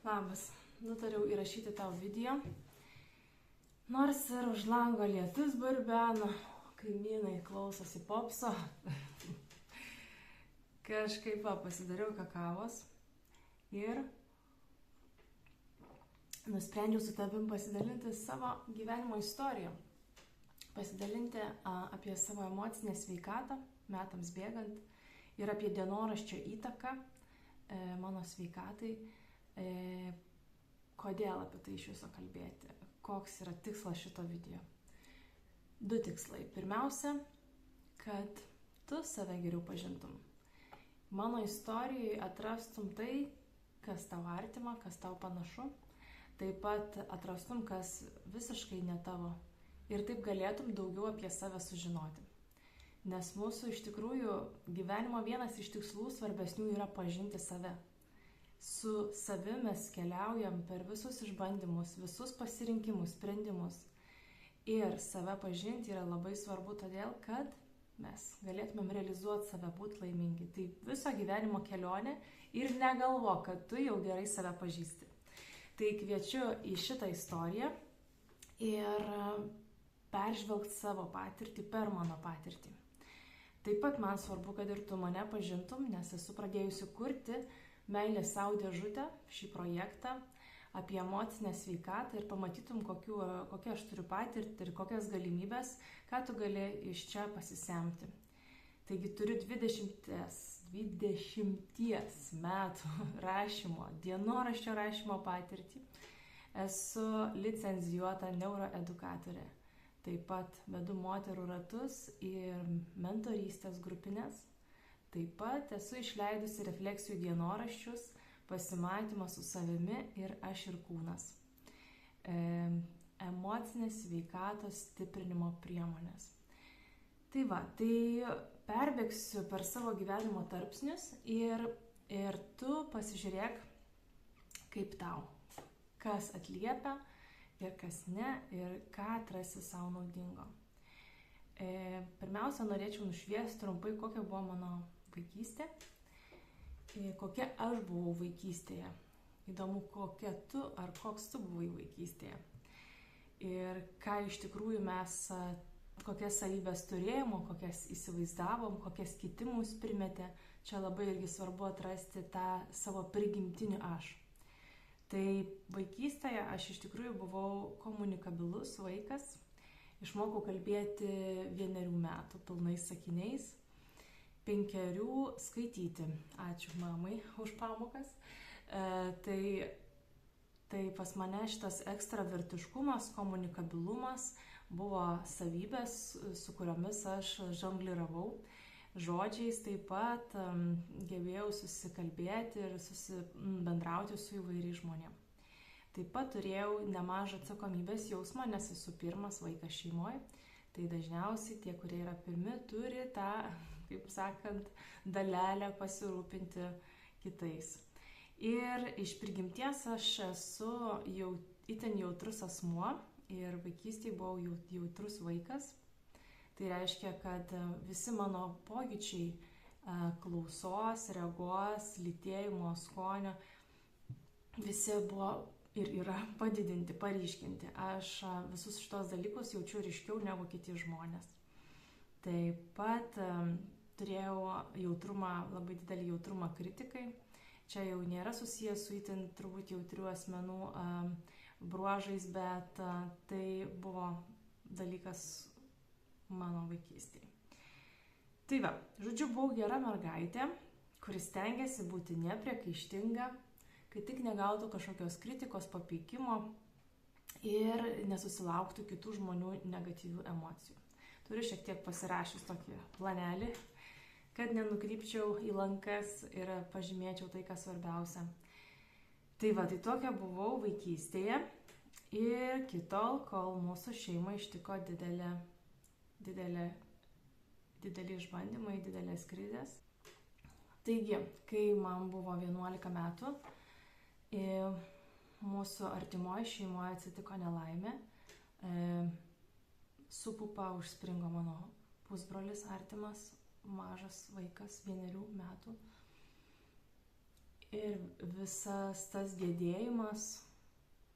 Labas, nutariau įrašyti tau video, nors ir už lango lietus barbena, kaimynai klausosi popso. Kažkaip pasidariau kakavos ir nusprendžiau su tavim pasidalinti savo gyvenimo istoriją. Pasidalinti apie savo emocinę sveikatą metams bėgant ir apie dienoraščio įtaką mano sveikatai. Kodėl apie tai iš viso kalbėti? Koks yra tikslas šito video? 2 tikslai. Pirmiausia, kad tu save geriau pažintum. Mano istorijoje atrastum tai, kas tau artima, kas tau panašu. Taip pat atrastum, kas visiškai ne tavo. Ir taip galėtum daugiau apie save sužinoti. Nes mūsų iš tikrųjų gyvenimo vienas iš tikslų svarbesnių yra pažinti save. Su savimi mes keliaujam per visus išbandymus, visus pasirinkimus, sprendimus. Ir save pažinti yra labai svarbu todėl, kad mes galėtumėm realizuoti save, būti laimingi. Tai viso gyvenimo kelionė ir negalvok, kad tu jau gerai save pažįsti. Tai kviečiu į šitą istoriją ir peržvelgti savo patirtį per mano patirtį. Taip pat man svarbu, kad ir tu mane pažintum, nes esu pradėjusi kurti Meilės sau dėžutę, šį projektą apie emocinę sveikatą ir pamatytum, kokią aš turiu patirtį ir kokias galimybės, ką tu gali iš čia pasisemti. Taigi turiu 20 metų rašymo, dienoraščio rašymo patirtį. Esu licencijuota neuroedukatorė. Taip pat vedu moterų ratus ir mentorystės grupines. Taip pat esu išleidusi refleksijų dienoraščius, pasimatymą su savimi ir aš ir kūnas. Emocinės sveikatos stiprinimo priemonės. Tai perbėgsiu per savo gyvenimo tarpsnius ir tu pasižiūrėk, kaip tau, kas atliepia ir kas ne, ir ką atrasi savo naudingo. Pirmiausia, norėčiau nušviesti trumpai, kokia buvo mano vaikystė, kokia aš buvau vaikystėje. Įdomu, kokia tu ar koks tu buvai vaikystėje. Ir ką iš tikrųjų mes, kokias savybės turėjom, kokias įsivaizdavom, kokias kiti mus primetė. Čia labai irgi svarbu atrasti tą savo prigimtinį aš. Tai vaikystėje aš iš tikrųjų buvau komunikabilus vaikas. Išmokau kalbėti 1 metų pilnais sakiniais. 5 skaityti. Ačiū mamai už pamokas. Tai pas mane šitas ekstravertiškumas, komunikabilumas buvo savybės, su kuriomis aš žongliravau. Žodžiais taip pat gebėjau susikalbėti ir bendrauti su įvairiais žmonėmis. Taip pat turėjau nemažą atsakomybės jausmą, nes esu pirmas vaikas šeimoje. Tai dažniausiai tie, kurie yra pirmi, turi tą, kaip sakant, dalelę pasirūpinti kitais. Ir iš prigimties aš esu itin jautrus asmuo ir vaikystėje buvau jautrus vaikas. Tai reiškia, kad visi mano pokyčiai klausos, regos, lytėjimo, skonio, visi buvo ir yra padidinti, paryškinti. Aš visus šitos dalykus jaučiu ryškiau negu kiti žmonės. Taip pat turėjau jautrumą, labai didelį jautrumą kritikai. Čia jau nėra susijęs su itin turbūt jautrių asmenų bruožais, bet tai buvo dalykas mano vaikystėje. Tai žodžiu, buvau gera mergaitė, kuris stengiasi būti nepriekaištinga, kai tik negautų kažkokios kritikos, papeikimo ir nesusilauktų kitų žmonių negatyvių emocijų. Turiu šiek tiek pasirašius tokį planelį, kad nenukrypčiau į lankas ir pažymėčiau tai, kas svarbiausia. Tai tokia buvau vaikystėje ir kitol, kol mūsų šeimą ištiko dideli išbandymai, didelės krizės. Taigi, kai man buvo 11 metų, mūsų artimoje šeimoje atsitiko nelaimė. Su pupa užspringo mano pusbrolis artimas, mažas vaikas, 1 metų. Ir visas tas gedėjimas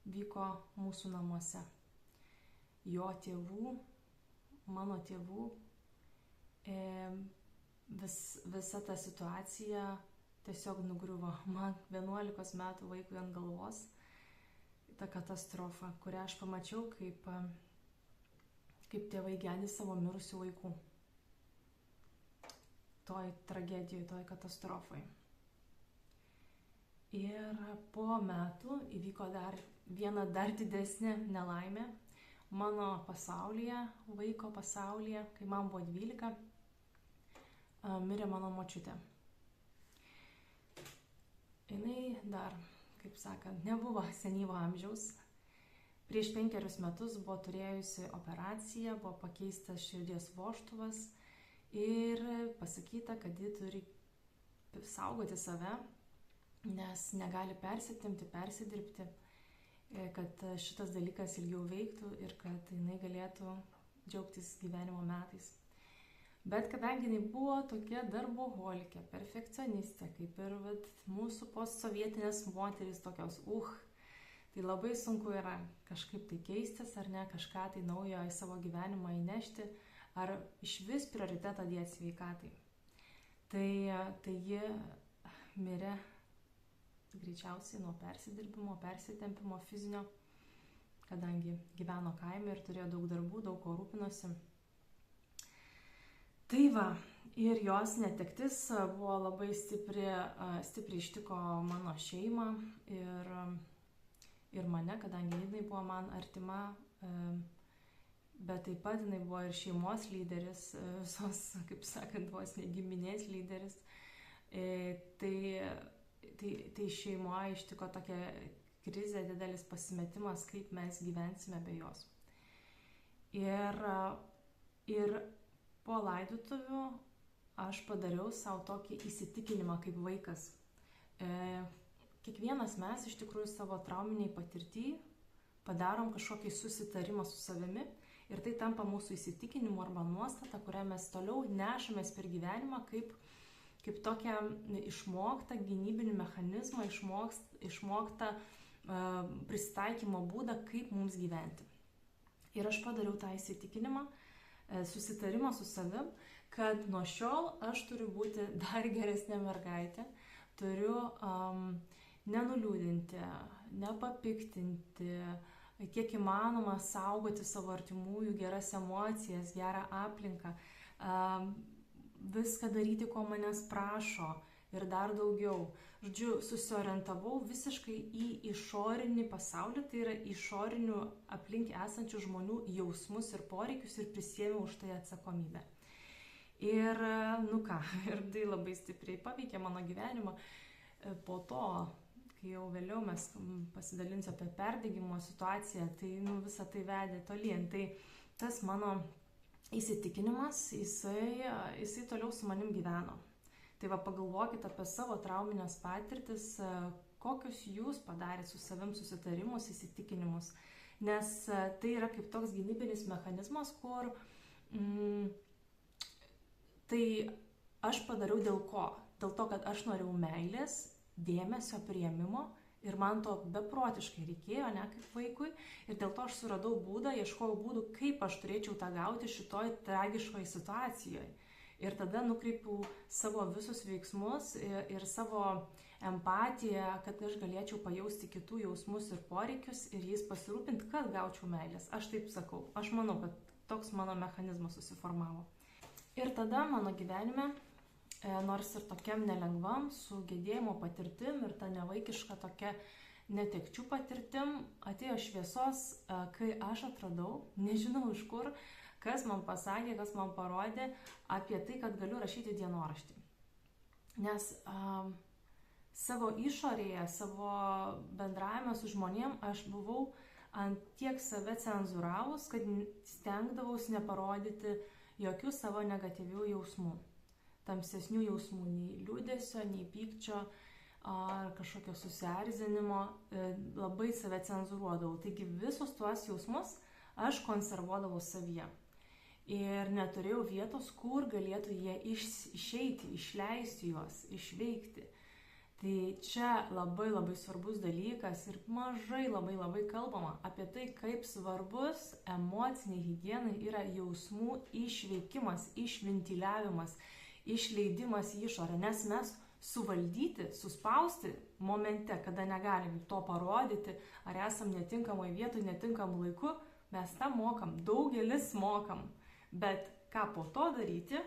vyko mūsų namuose. Jo tėvų, mano tėvų, visa ta situacija tiesiog nugriuvo. Man 11 metų vaikui ant galvos ta katastrofa, kurią aš pamačiau, kaip tėvai gedi savo mirusių vaikų. Toj tragedijoje, toj katastrofai. Ir po metų įvyko viena dar didesnė nelaimė mano pasaulyje, vaiko pasaulyje, kai man buvo 12, mirė mano močiutė. Jinai dar, kaip sakant, nebuvo senyvo amžiaus. Prieš 5 metus buvo turėjusi operaciją, buvo pakeistas širdies vožtuvas ir pasakyta, kad ji turi saugoti save, nes negali persitempti, persidirbti, kad šitas dalykas ilgiau veiktų ir kad jinai galėtų džiaugtis gyvenimo metais. Bet kadangi jinai buvo tokia darboholikė, perfekcionistė, kaip ir mūsų postsovietinės moterys tokios, tai labai sunku yra kažkaip tai keistis ar ne, kažką tai naujo į savo gyvenimą įnešti, ar iš vis prioritetą dėti sveikatai. Tai ji mirė greičiausiai nuo persidirbimo, persitempimo fizinio, kadangi gyveno kaime ir turėjo daug darbų, daug ko rūpinosi. Tai va, ir jos netektis buvo labai stipriai ištiko mano šeimą ir mane, kadangi jinai buvo man artima, bet taip pat jinai buvo ir šeimos lyderis, visos, kaip sakant, vos ne giminės lyderis. Tai šeimoje ištiko tokia krizė, didelis pasimetimas, kaip mes gyvensime be jos. Ir po laidotuvių aš padariau savo tokį įsitikinimą kaip vaikas. Kiekvienas mes iš tikrųjų savo trauminiai patirtį padarom kažkokį susitarimą su savimi ir tai tampa mūsų įsitikinimu arba nuostata, kurią mes toliau nešamės per gyvenimą kaip tokią išmoktą gynybinį mechanizmą, išmoktą prisitaikymo būdą, kaip mums gyventi. Ir aš padariau tą įsitikinimą, susitarimą su savim, kad nuo šiol aš turiu būti dar geresnė mergaitė, turiu nenuliūdinti, nepapiktinti, kiek įmanoma saugoti savo artimųjų geras emocijas, gerą aplinką, viską daryti, ko manęs prašo ir dar daugiau. Žodžiu, susiorientavau visiškai į išorinį pasaulį, tai yra išorinių aplink esančių žmonių jausmus ir poreikius ir prisėmiau už tai atsakomybę. Ir, ir tai labai stipriai paveikė mano gyvenimą. Po to, kai jau vėliau mes pasidalinsiu apie perdegimo situaciją, tai visą tai vedė tolyn. Tai tas mano įsitikinimas, jisai toliau su manim gyveno. Tai va, pagalvokite apie savo trauminės patirtis, kokius jūs padarėte su savim susitarimus, įsitikinimus. Nes tai yra kaip toks gynybinis mechanizmas, kur tai aš padariau dėl ko? Dėl to, kad aš norėjau meilės, dėmesio, priėmimo. Ir man to beprotiškai reikėjo, ne kaip vaikui. Ir dėl to aš suradau būdą, ieškojau būdų, kaip aš turėčiau tą gauti šitoj tragiškoje situacijoje. Ir tada nukreipiau savo visus veiksmus ir savo empatiją, kad aš galėčiau pajausti kitų jausmus ir poreikius ir jais pasirūpinti, kad gaučiau meilės. Aš taip sakau. Aš manau, kad toks mano mechanizmas susiformavo. Ir tada mano gyvenime, nors ir tokiam nelengvam, su gedėjimo patirtim ir ta nevaikiška tokia netekčių patirtim, atėjo šviesos, kai aš atradau, nežinau iš kur, kas man pasakė, kas man parodė apie tai, kad galiu rašyti dienoraštį. Nes savo išorėje, savo bendravime su žmonėm aš buvau ant tiek save cenzūravus, kad stengdavaus neparodyti jokių savo negatyvių jausmų. Tamsesnių jausmų, nei liūdesio, nei pykčio ar kažkokio susierzinimo, labai save cenzūruodavau. Taigi visus tuos jausmus aš konservuodavau savyje. Ir neturėjau vietos, kur galėtų jie išeiti, išleisti juos, išveikti. Tai čia labai svarbus dalykas ir mažai labai kalbama apie tai, kaip svarbus emociniai higienai yra jausmų išveikimas, išventiliavimas, išleidimas į išorę, nes mes suvaldyti, suspausti momente, kada negalim to parodyti, ar esam netinkamoj vietoj, netinkamų laiku, mes tą mokam, daugelis mokam, bet ką po to daryti,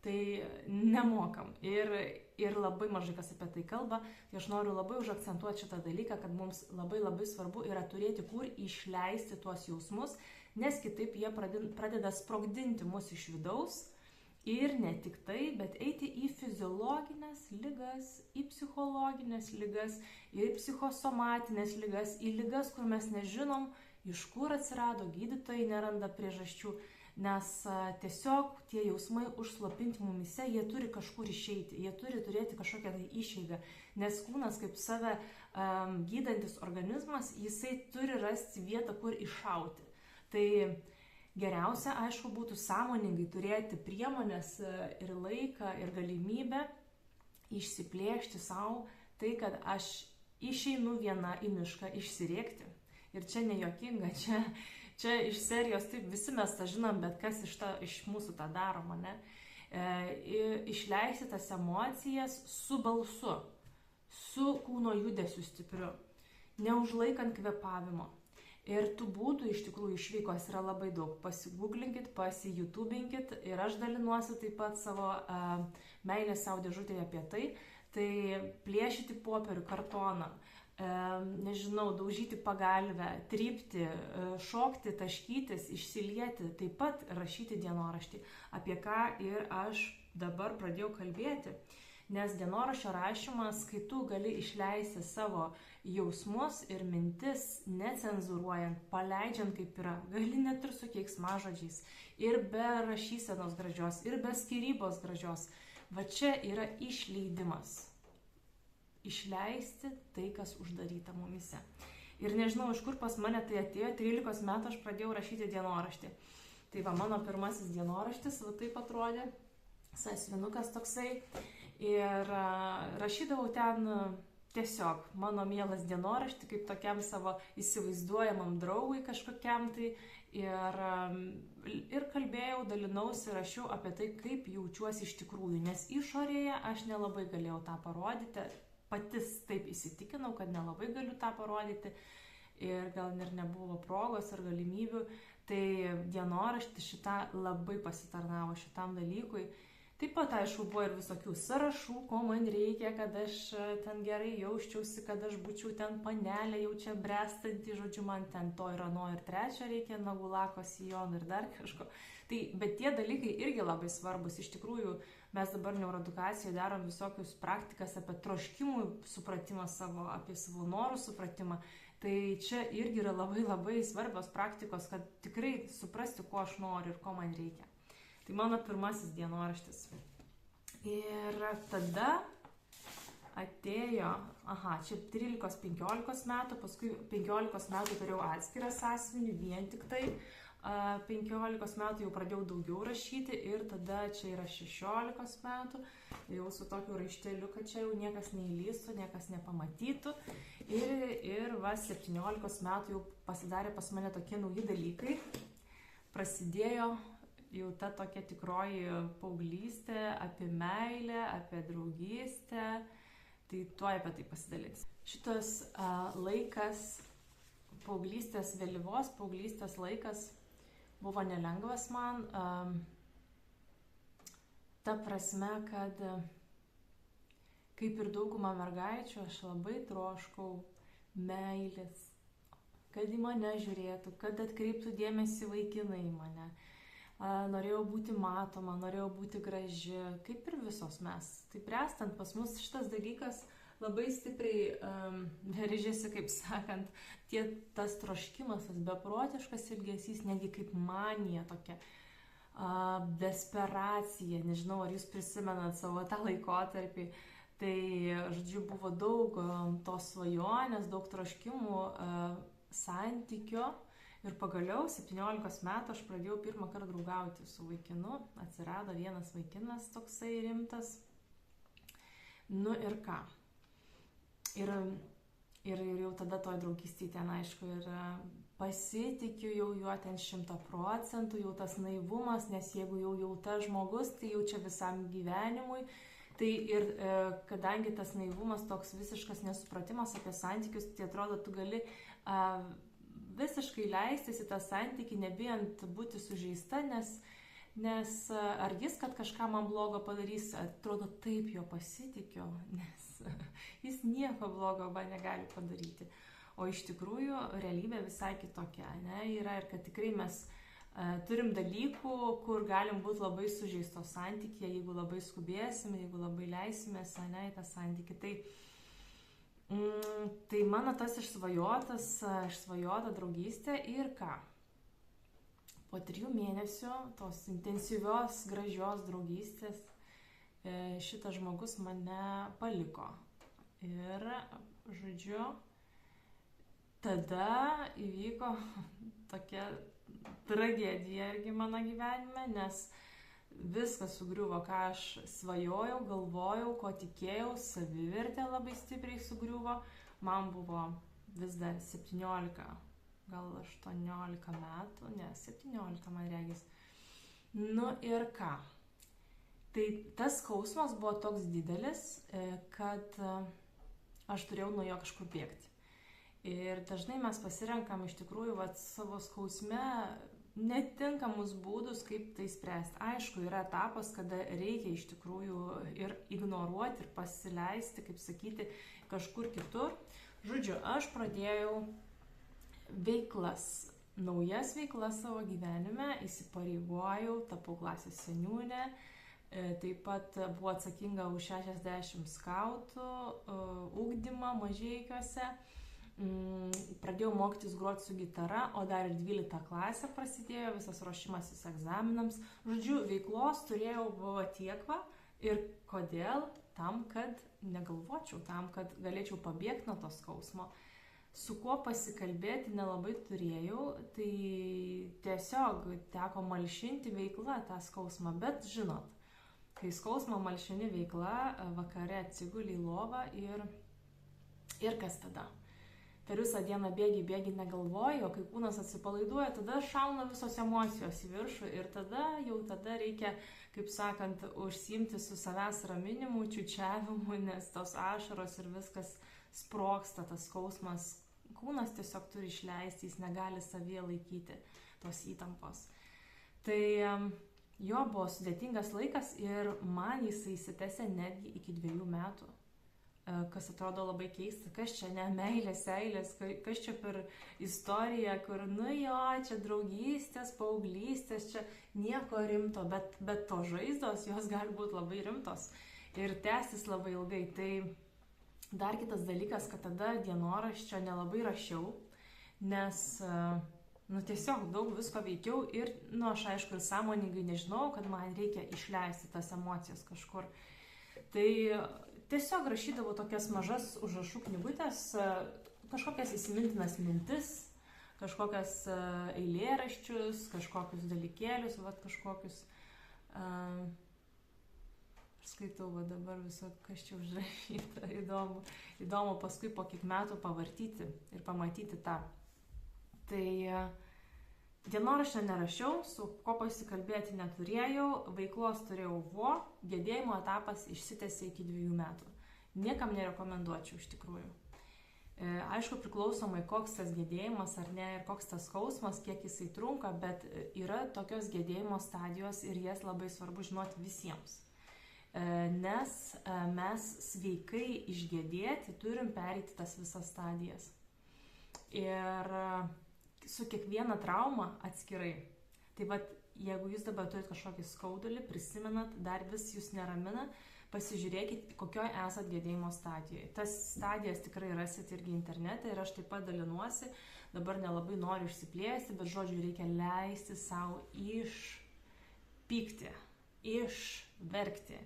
tai nemokam. Ir labai mažai kas apie tai kalba. Tai aš noriu labai užakcentuoti šitą dalyką, kad mums labai svarbu yra turėti kur išleisti tuos jausmus, nes kitaip jie pradeda sprogdinti mus iš vidaus. Ir ne tik tai, bet eiti į fiziologinės ligas, į psichologinės ligas, į psichosomatinės ligas, į ligas, kur mes nežinom, iš kur atsirado, gydytojai neranda priežasčių. Nes tiesiog tie jausmai užslopinti mumise, jie turi kažkur išeiti, jie turi turėti kažkokią tai išeigą, nes kūnas kaip save gydantis organizmas, jisai turi rasti vietą, kur iššauti. Tai geriausia, aišku, būtų sąmoningai turėti priemonės ir laiką ir galimybę išsiplėšti savo tai, kad aš išeinu viena į mišką išsirėkti. Ir čia nejuokinga, čia iš serijos, taip visi mes tą žinom, bet kas iš mūsų tą daroma, ne? Išleisti tas emocijas su balsu, su kūno judesiu stipriu, neužlaikant kvėpavimo. Ir tų būdų iš tikrųjų išveikos yra labai daug. Pasigūglinkit, pasijoutubinkit ir aš dalinuosi taip pat savo meilės savo dėžutėje apie tai. Tai plėšyti popierių, kartoną, nežinau, daužyti pagalvę, trypti, šokti, taškytis, išsilieti, taip pat rašyti dienoraštį, apie ką ir aš dabar pradėjau kalbėti. Nes dienoraščio rašymas, kai tu gali išleisti savo jausmus ir mintis, necenzuruojant, paleidžiant kaip yra, gali net ir su keiksmažodžiais, ir be rašysenos gražios, ir be skyrybos gražios. Va čia yra išleidimas. Išleisti tai, kas uždaryta mumise. Ir nežinau, iš kur pas mane tai atėjo, 13 metų aš pradėjau rašyti dienoraštį. Tai va, mano pirmasis dienoraštis, va taip atrodė, sąsvinukas toksai. Ir rašydavau ten tiesiog mano mielas dienoraštį, kaip tokiam savo įsivaizduojamam draugui kažkokiam tai. Ir kalbėjau, dalinausi, rašiau apie tai, kaip jaučiuosi iš tikrųjų. Nes išorėje aš nelabai galėjau tą parodyti. Patys taip įsitikinau, kad nelabai galiu tą parodyti ir gal ir nebuvo progos ar galimybių. Tai dienoraštis šitą labai pasitarnavo šitam dalykui. Taip pat, aišku, buvo ir visokių sąrašų, ko man reikia, kad aš ten gerai jausčiausi, kad aš būčiau ten panelė, jau čia brestanti, žodžiu, man ten to ir ano ir trečio reikia, nagų lako, sijonų ir dar kažko. Tai, bet tie dalykai irgi labai svarbus. Iš tikrųjų, mes dabar neuroedukacijoje darom visokius praktikas apie troškimų supratimą savo, apie savo norų supratimą. Tai čia irgi yra labai svarbios praktikos, kad tikrai suprasti, ko aš noriu ir ko man reikia. Tai mano pirmasis dienoraštis. Ir tada atėjo, čia 13-15 metų, paskui 15 metų turėjau atskirą sąsiuvinį, vien tik tai. 15 metų jau pradėjau daugiau rašyti ir tada čia yra 16 metų, jau su tokiu raišteliu, kad čia jau niekas neįlystų, niekas nepamatytų. Ir va, 17 metų jau pasidarė pas mane tokie nauji dalykai. Prasidėjo jau ta tokia tikroji paauglystė, apie meilę, apie draugystę, tai tuoj apie tai pasidalinsiu. Šitas laikas, paauglystės, vėlyvos paauglystės laikas buvo nelengvas man, ta prasme, kad kaip ir dauguma mergaičių, aš labai troškau meilės, kad į mane žiūrėtų, kad atkreiptų dėmesį vaikinai į mane. Norėjau būti matoma, norėjau būti graži, kaip ir visos mes. Tai bręstant pas mus šitas dalykas labai stipriai veržėsi, kaip sakant, tas troškimas, tas beprotiškas ilgesys, netgi kaip manija tokia, desperacija, nežinau, ar jūs prisimenat savo tą laikotarpį. Tai, žodžiu, buvo daug tos svajonės, daug troškimų, santykio. Ir pagaliau 17 metų aš pradėjau pirmą kartą draugauti su vaikinu, atsirado vienas vaikinas toksai rimtas. Nu ir ką? ir jau tada toj draugystėje ten, aišku, ir pasitikiu jau juo ten 100%, jau tas naivumas, nes jeigu jau tas žmogus, tai jau čia visam gyvenimui. Tai ir kadangi tas naivumas, toks visiškas nesupratimas apie santykius, tai atrodo, tu gali visiškai leistis į tą santykį, nebijant būti sužeista, nes ar jis, kad kažką man blogo padarys, atrodo, taip jo pasitikiu, nes jis nieko blogo man negali padaryti. O iš tikrųjų realybė visai kitokia, ne? Yra ir kad tikrai mes turim dalykų, kur galim būti labai sužeistos santykyje, jeigu labai skubėsime, jeigu labai leisimės, ne, į tą santykį. Tai mano tas išsvajota draugystė ir ką? Po 3 mėnesių tos intensyvios, gražios draugystės šitas žmogus mane paliko. Ir, žodžiu, tada įvyko tokia tragedija irgi mano gyvenime, nes viskas sugriuvo, ką aš svajojau, galvojau, ko tikėjau, savivertė labai stipriai sugriuvo. Man buvo vis dar 17, gal 18 metų, ne, 17 man regis. Nu ir ką? Tai tas skausmas buvo toks didelis, kad aš turėjau nuo jo kažkur bėgti. Ir dažnai mes pasirenkam iš tikrųjų savo skausme netinkamus būdus, kaip tai spręsti. Aišku, yra etapas, kada reikia iš tikrųjų ir ignoruoti, ir pasileisti, kaip sakyti, kažkur kitur. Žodžiu, aš pradėjau naujas veiklas savo gyvenime, įsipareigojau, tapau klasės seniūnė, taip pat buvau atsakinga už 60 skautų ugdymą Mažeikiuose. Pradėjau mokytis groti su gitara, o dar ir 12 klasė prasidėjo, visas ruošimasis egzaminams. Žodžiu, veiklos buvo tiek va. Ir kodėl? Tam, kad negalvočiau, tam, kad galėčiau pabėgti nuo to skausmo. Su kuo pasikalbėti nelabai turėjau, tai tiesiog teko malšinti veiklą tą skausmą. Bet žinot, kai skausmą malšini veikla, vakare atsiguli į lovą ir kas tada? Per visą dieną bėgi, negalvoji, o kai kūnas atsipalaiduoja, tada šauna visos emocijos į viršų ir tada reikia, kaip sakant, užsiimti su savęs raminimu, čiūčiavimu, nes tos ašaros ir viskas sprogsta, tas skausmas. Kūnas tiesiog turi išleisti, jis negali savyje laikyti tos įtampos. Tai jo buvo sudėtingas laikas ir man jisai įsitęsė netgi iki 2 metų. Kas atrodo labai keista, kas čia ne meilės, eilės, kas čia per istoriją, kur, čia draugystės, paauglystės, čia nieko rimto, bet to žaizdos, jos gali būti labai rimtos ir tęsis labai ilgai. Tai dar kitas dalykas, kad tada dienoraščio nelabai rašiau, nes, tiesiog daug visko veikiau ir, aš aišku ir sąmoningai nežinau, kad man reikia išleisti tas emocijas kažkur. Tai tiesiog rašydavau tokias mažas užrašų knygutės, kažkokias įsimintinas mintis, kažkokias eilėraščius, kažkokius dalykėlius, kažkokius. Skaitau dabar visą, kas čia užrašyta, įdomu paskui po kiek metų pavartyti ir pamatyti tą. Tai dienoraščio nerašiau, su ko pasikalbėti neturėjau, veiklos turėjau gedėjimo etapas išsitęsė iki 2 metų. Niekam nerekomenduočiau iš tikrųjų. Aišku, priklausomai koks tas gedėjimas ar ne ir koks tas skausmas, kiek jisai trunka, bet yra tokios gedėjimo stadijos ir jas labai svarbu žinoti visiems. Nes mes sveikai išgedėti turim pereiti tas visas stadijas. Ir su kiekviena trauma atskirai. Tai jeigu jūs dabar turite kažkokį skaudulį, prisimenat, dar vis jūs neramina, pasižiūrėkit, kokioje esat gedėjimo stadijoje. Tas stadijas tikrai rasit irgi internete ir aš taip pat dalinuosi. Dabar nelabai noriu išsiplėsti, bet žodžiu, reikia leisti savo išpykti, išverkti,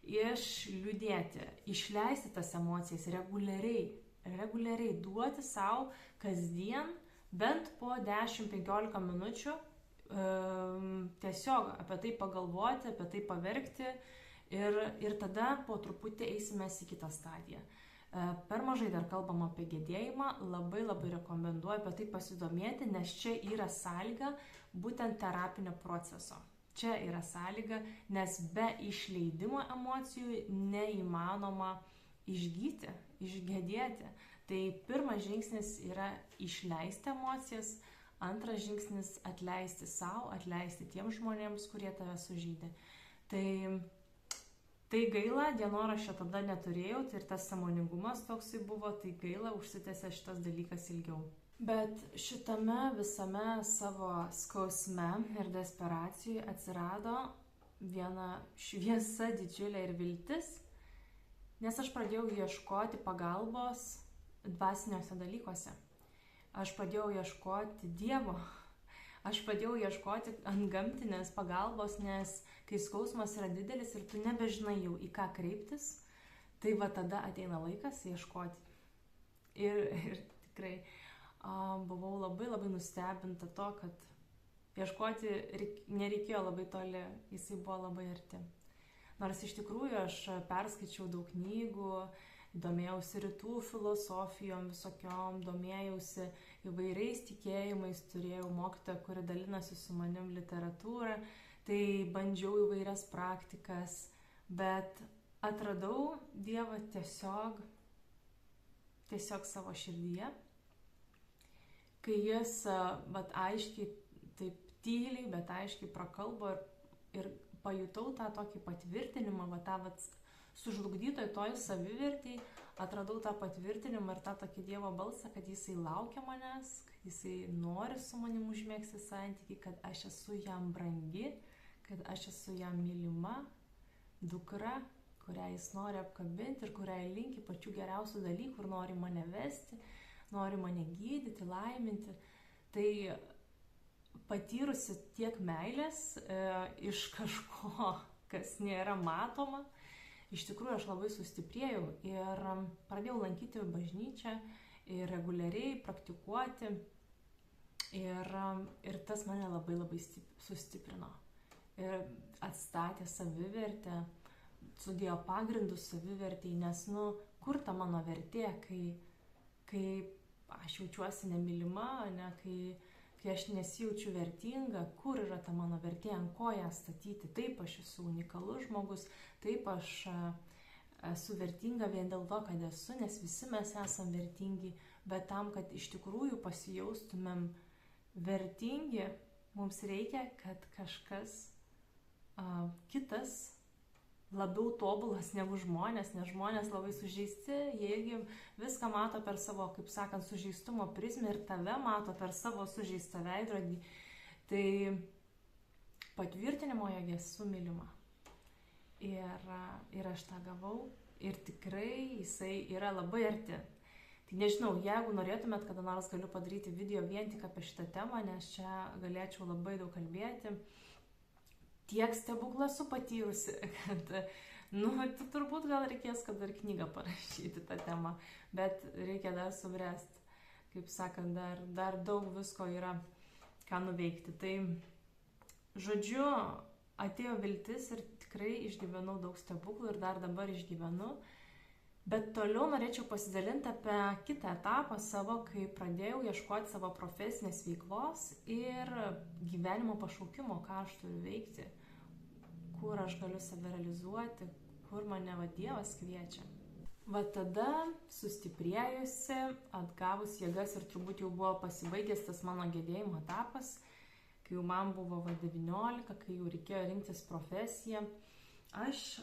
išliūdėti, išleisti tas emocijas reguliariai duoti savo kasdien bent po 10-15 minučių tiesiog apie tai pagalvoti, apie tai paverkti ir tada po truputį eisime į kitą stadiją. Per mažai dar kalbam apie gedėjimą, labai rekomenduoju apie tai pasidomėti, nes čia yra sąlyga būtent terapinio proceso. Čia yra sąlyga, nes be išleidimo emocijų neįmanoma išgyti, išgedėti. Tai pirmas žingsnis yra išleisti emocijas, antras žingsnis atleisti savo, atleisti tiems žmonėms, kurie tave sužeidė. Tai gaila, dienoraščio tada neturėjau, tai ir tas sąmoningumas toksai buvo, tai gaila, užsitęsė šitas dalykas ilgiau. Bet šitame visame savo skausme ir desperacijoje atsirado viena šviesa didžiulė ir viltis, nes aš pradėjau ieškoti pagalbos dvasiniuose dalykuose. Aš pradėjau ieškoti Dievo. Aš pradėjau ieškoti antgamtinės pagalbos, nes kai skausmas yra didelis ir tu nebežinai jau į ką kreiptis, tai va tada ateina laikas ieškoti. Ir tikrai buvau labai nustebinta to, kad ieškoti nereikėjo labai toli, jisai buvo labai arti. Nors iš tikrųjų aš perskaičiau daug knygų, domėjausi rytų filosofijom visokiom, domėjausi įvairiais tikėjimais, turėjau mokytoją, kuri dalinasi su manim literatūrą, tai bandžiau įvairias praktikas, bet atradau Dievą tiesiog savo širdyje, kai jis aiškiai, taip tyliai, bet aiškiai prakalbo ir pajutau tą tokį patvirtinimą, sužlugdytoj toj savivertėj, atradau tą patvirtinimą ir tą tokį Dievo balsą, kad jisai laukia manęs, kad jisai nori su manim užmėgsti santykį, kad aš esu jam brangi, kad aš esu jam mylima dukra, kurią jis nori apkabinti ir kuriai linki pačių geriausių dalykų ir nori mane vesti, nori mane gydyti, laiminti. Tai patyrusi tiek meilės iš kažko, kas nėra matoma, iš tikrųjų aš labai sustiprėjau ir pradėjau lankyti bažnyčią ir reguliariai praktikuoti ir tas mane labai sustiprino ir atstatė savivertę, sudėjo pagrindus savivertei, nes kur ta mano vertė, kai aš jaučiuosi nemylima, kai aš nesijaučiu vertinga, kur yra ta mano vertė, ant ko ją statyti. Taip, aš esu unikalus žmogus, taip, aš esu vertinga vien dėl to, kad esu, nes visi mes esam vertingi, bet tam, kad iš tikrųjų pasijaustumėm vertingi, mums reikia, kad kažkas kitas labiau tobulas negu žmonės, nes žmonės labai sužeisti, jie irgi viską mato per savo, kaip sakant, sužeistumo prizmę ir tave mato per savo sužeistą veidrodį. Tai patvirtinimo, jog esu mylima. Ir aš tą gavau ir tikrai jisai yra labai arti. Tai nežinau, jeigu norėtumėt, kada nors galiu padaryti video vien tik apie šitą temą, nes čia galėčiau labai daug kalbėti. Tiek stebuklą esu patyrusi, kad, tai turbūt gal reikės, kad dar knygą parašyti tą temą, bet reikia dar subręsti. Kaip sakant, dar daug visko yra, ką nuveikti. Tai, žodžiu, atėjo viltis ir tikrai išgyvenau daug stebuklų ir dar dabar išgyvenu. Bet toliau norėčiau pasidalinti apie kitą etapą savo, kai pradėjau ieškoti savo profesinės veiklos ir gyvenimo pašaukimo, ką aš turiu veikti, kur aš galiu save realizuoti, kur mane Dievas kviečia. Va tada, sustiprėjusi, atgavus jėgas ir turbūt jau buvo pasibaigęs tas mano gedėjimo etapas, kai jau man buvo 19, kai jau reikėjo rinktis profesiją, aš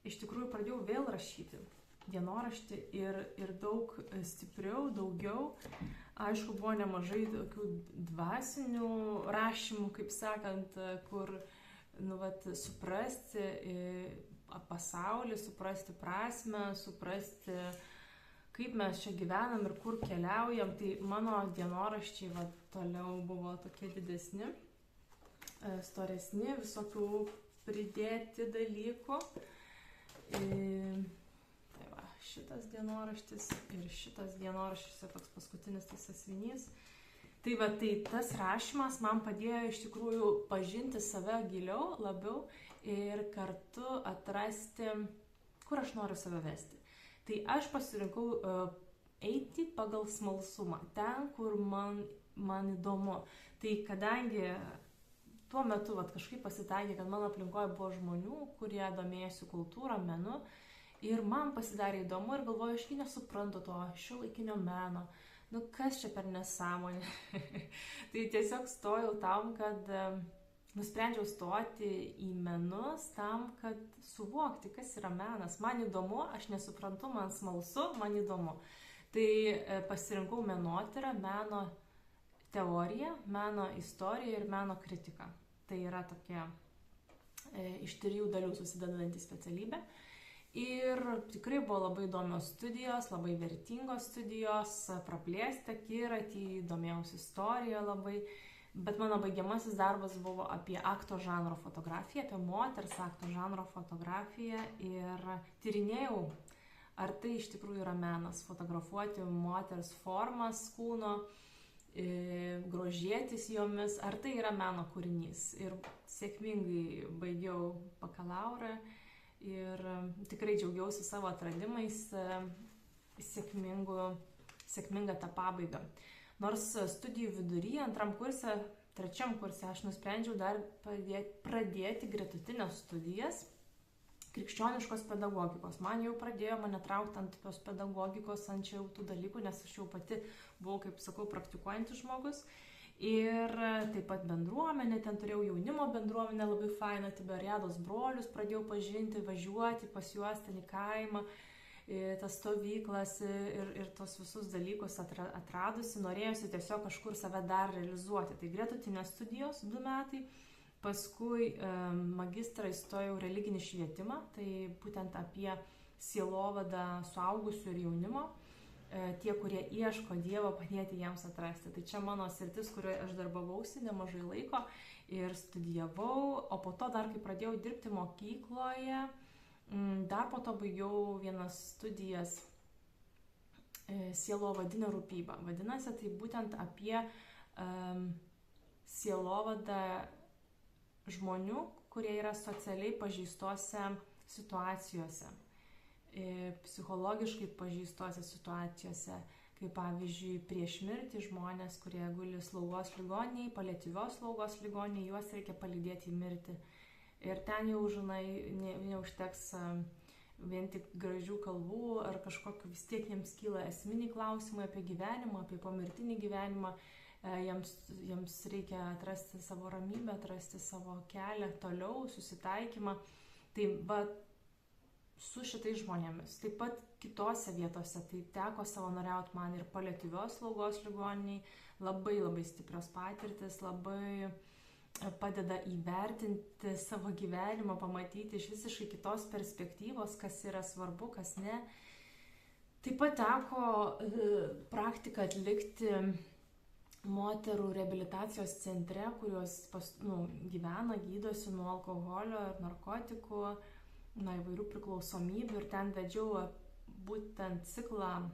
iš tikrųjų pradėjau vėl rašyti dienoraštį ir daug stipriau, daugiau. Aišku, buvo nemažai tokių dvasinių rašymų, kaip sakant, kur suprasti pasaulį, suprasti prasmę, suprasti, kaip mes čia gyvenam ir kur keliaujam. Tai mano dienoraščiai toliau buvo tokie didesni, storesni, visokių pridėti dalykų. Tai va, šitas dienoraštis ir šitas dienoraštis yra toks paskutinis tas sąsiuvinys. Tai va, tai tas rašymas man padėjo iš tikrųjų pažinti save giliau, labiau ir kartu atrasti, kur aš noriu save vesti. Tai aš pasirinkau eiti pagal smalsumą, ten, kur man įdomu. Tai kadangi tuo metu kažkaip pasitaikė, kad mano aplinkoje buvo žmonių, kurie domėjosi kultūrą, menu, ir man pasidarė įdomu ir galvoju, aš nesuprantu to šiuolaikinio meno, kas čia per nesąmonė. Tai tiesiog stojau tam, kad nusprendžiau stoti į menus tam, kad suvokti, kas yra menas. Man įdomu, aš nesuprantu, man smalsu, man įdomu. Tai pasirinkau menotyrą, meno teoriją, meno istoriją ir meno kritiką. Tai yra tokia iš 3 dalių susidedanti specialybė. Ir tikrai buvo labai įdomios studijos, labai vertingos studijos, praplėsti akiratį, domėjausi istoriją labai. Bet mano baigiamasis darbas buvo apie akto žanro fotografiją, apie moters akto žanro fotografiją ir tyrinėjau, ar tai iš tikrųjų yra menas, fotografuoti moters formas kūno, grožėtis jomis, ar tai yra meno kūrinys. Ir sėkmingai baigiau bakalaurą ir tikrai džiaugiausi savo atradimais, sėkminga tą pabaigą. Nors studijų vidury, 2 kurse, 3 kurse aš nusprendžiau dar pradėti gretutinės studijas krikščioniškos pedagogikos. Man jau pradėjo mane traukti ant tos pedagogikos, ant čia jau tų dalykų, nes aš jau pati buvau, kaip sakau, praktikuojantis žmogus. Ir taip pat bendruomenė, ten turėjau jaunimo bendruomenę labai fainą, Tiberiados brolius pradėjau pažinti, važiuoti pas juos ten į kaimą, tas stovyklas ir tos visus dalykus atradusi, norėjusi tiesiog kažkur save dar realizuoti. Tai gretutinės studijos 2 metai, paskui magistrą įstojau religinį švietimą, tai būtent apie sielovadą suaugusių ir jaunimo, tie, kurie ieško Dievo, padėti jiems atrasti. Tai čia mano sritis, kurioje aš darbavausi nemažai laiko ir studijavau, o po to dar, kai pradėjau dirbti mokykloje, dar po to baigiau vienas studijas sielovadinę rūpybą. Vadinasi, tai būtent apie sielovadą žmonių, kurie yra socialiai pažeistose situacijose, psichologiškai pažeistose situacijose, kaip pavyzdžiui prieš mirtį žmonės, kurie guli slaugos ligoninėje, paliatyvios slaugos ligoninėje, juos reikia palydėti į mirtį. Ir ten jau, žinai, neužteks vien tik gražių kalbų ar kažkokiu, vis tiek jiems kyla esminiai klausimai apie gyvenimą, apie pomirtinį gyvenimą. Jiems reikia atrasti savo ramybę, atrasti savo kelią toliau, susitaikymą. Tai su šitais žmonėmis, taip pat kitose vietose, tai teko savanoriauti man ir paliatyvios slaugos ligoniniai, labai stiprios patirtis, labai padeda įvertinti savo gyvenimą, pamatyti iš visiškai kitos perspektyvos, kas yra svarbu, kas ne. Taip pat teko praktiką atlikti moterų reabilitacijos centre, kurios gyvena, gydosi nuo alkoholio ir narkotikų, įvairių priklausomybių, ir ten vedžiau būtent ciklą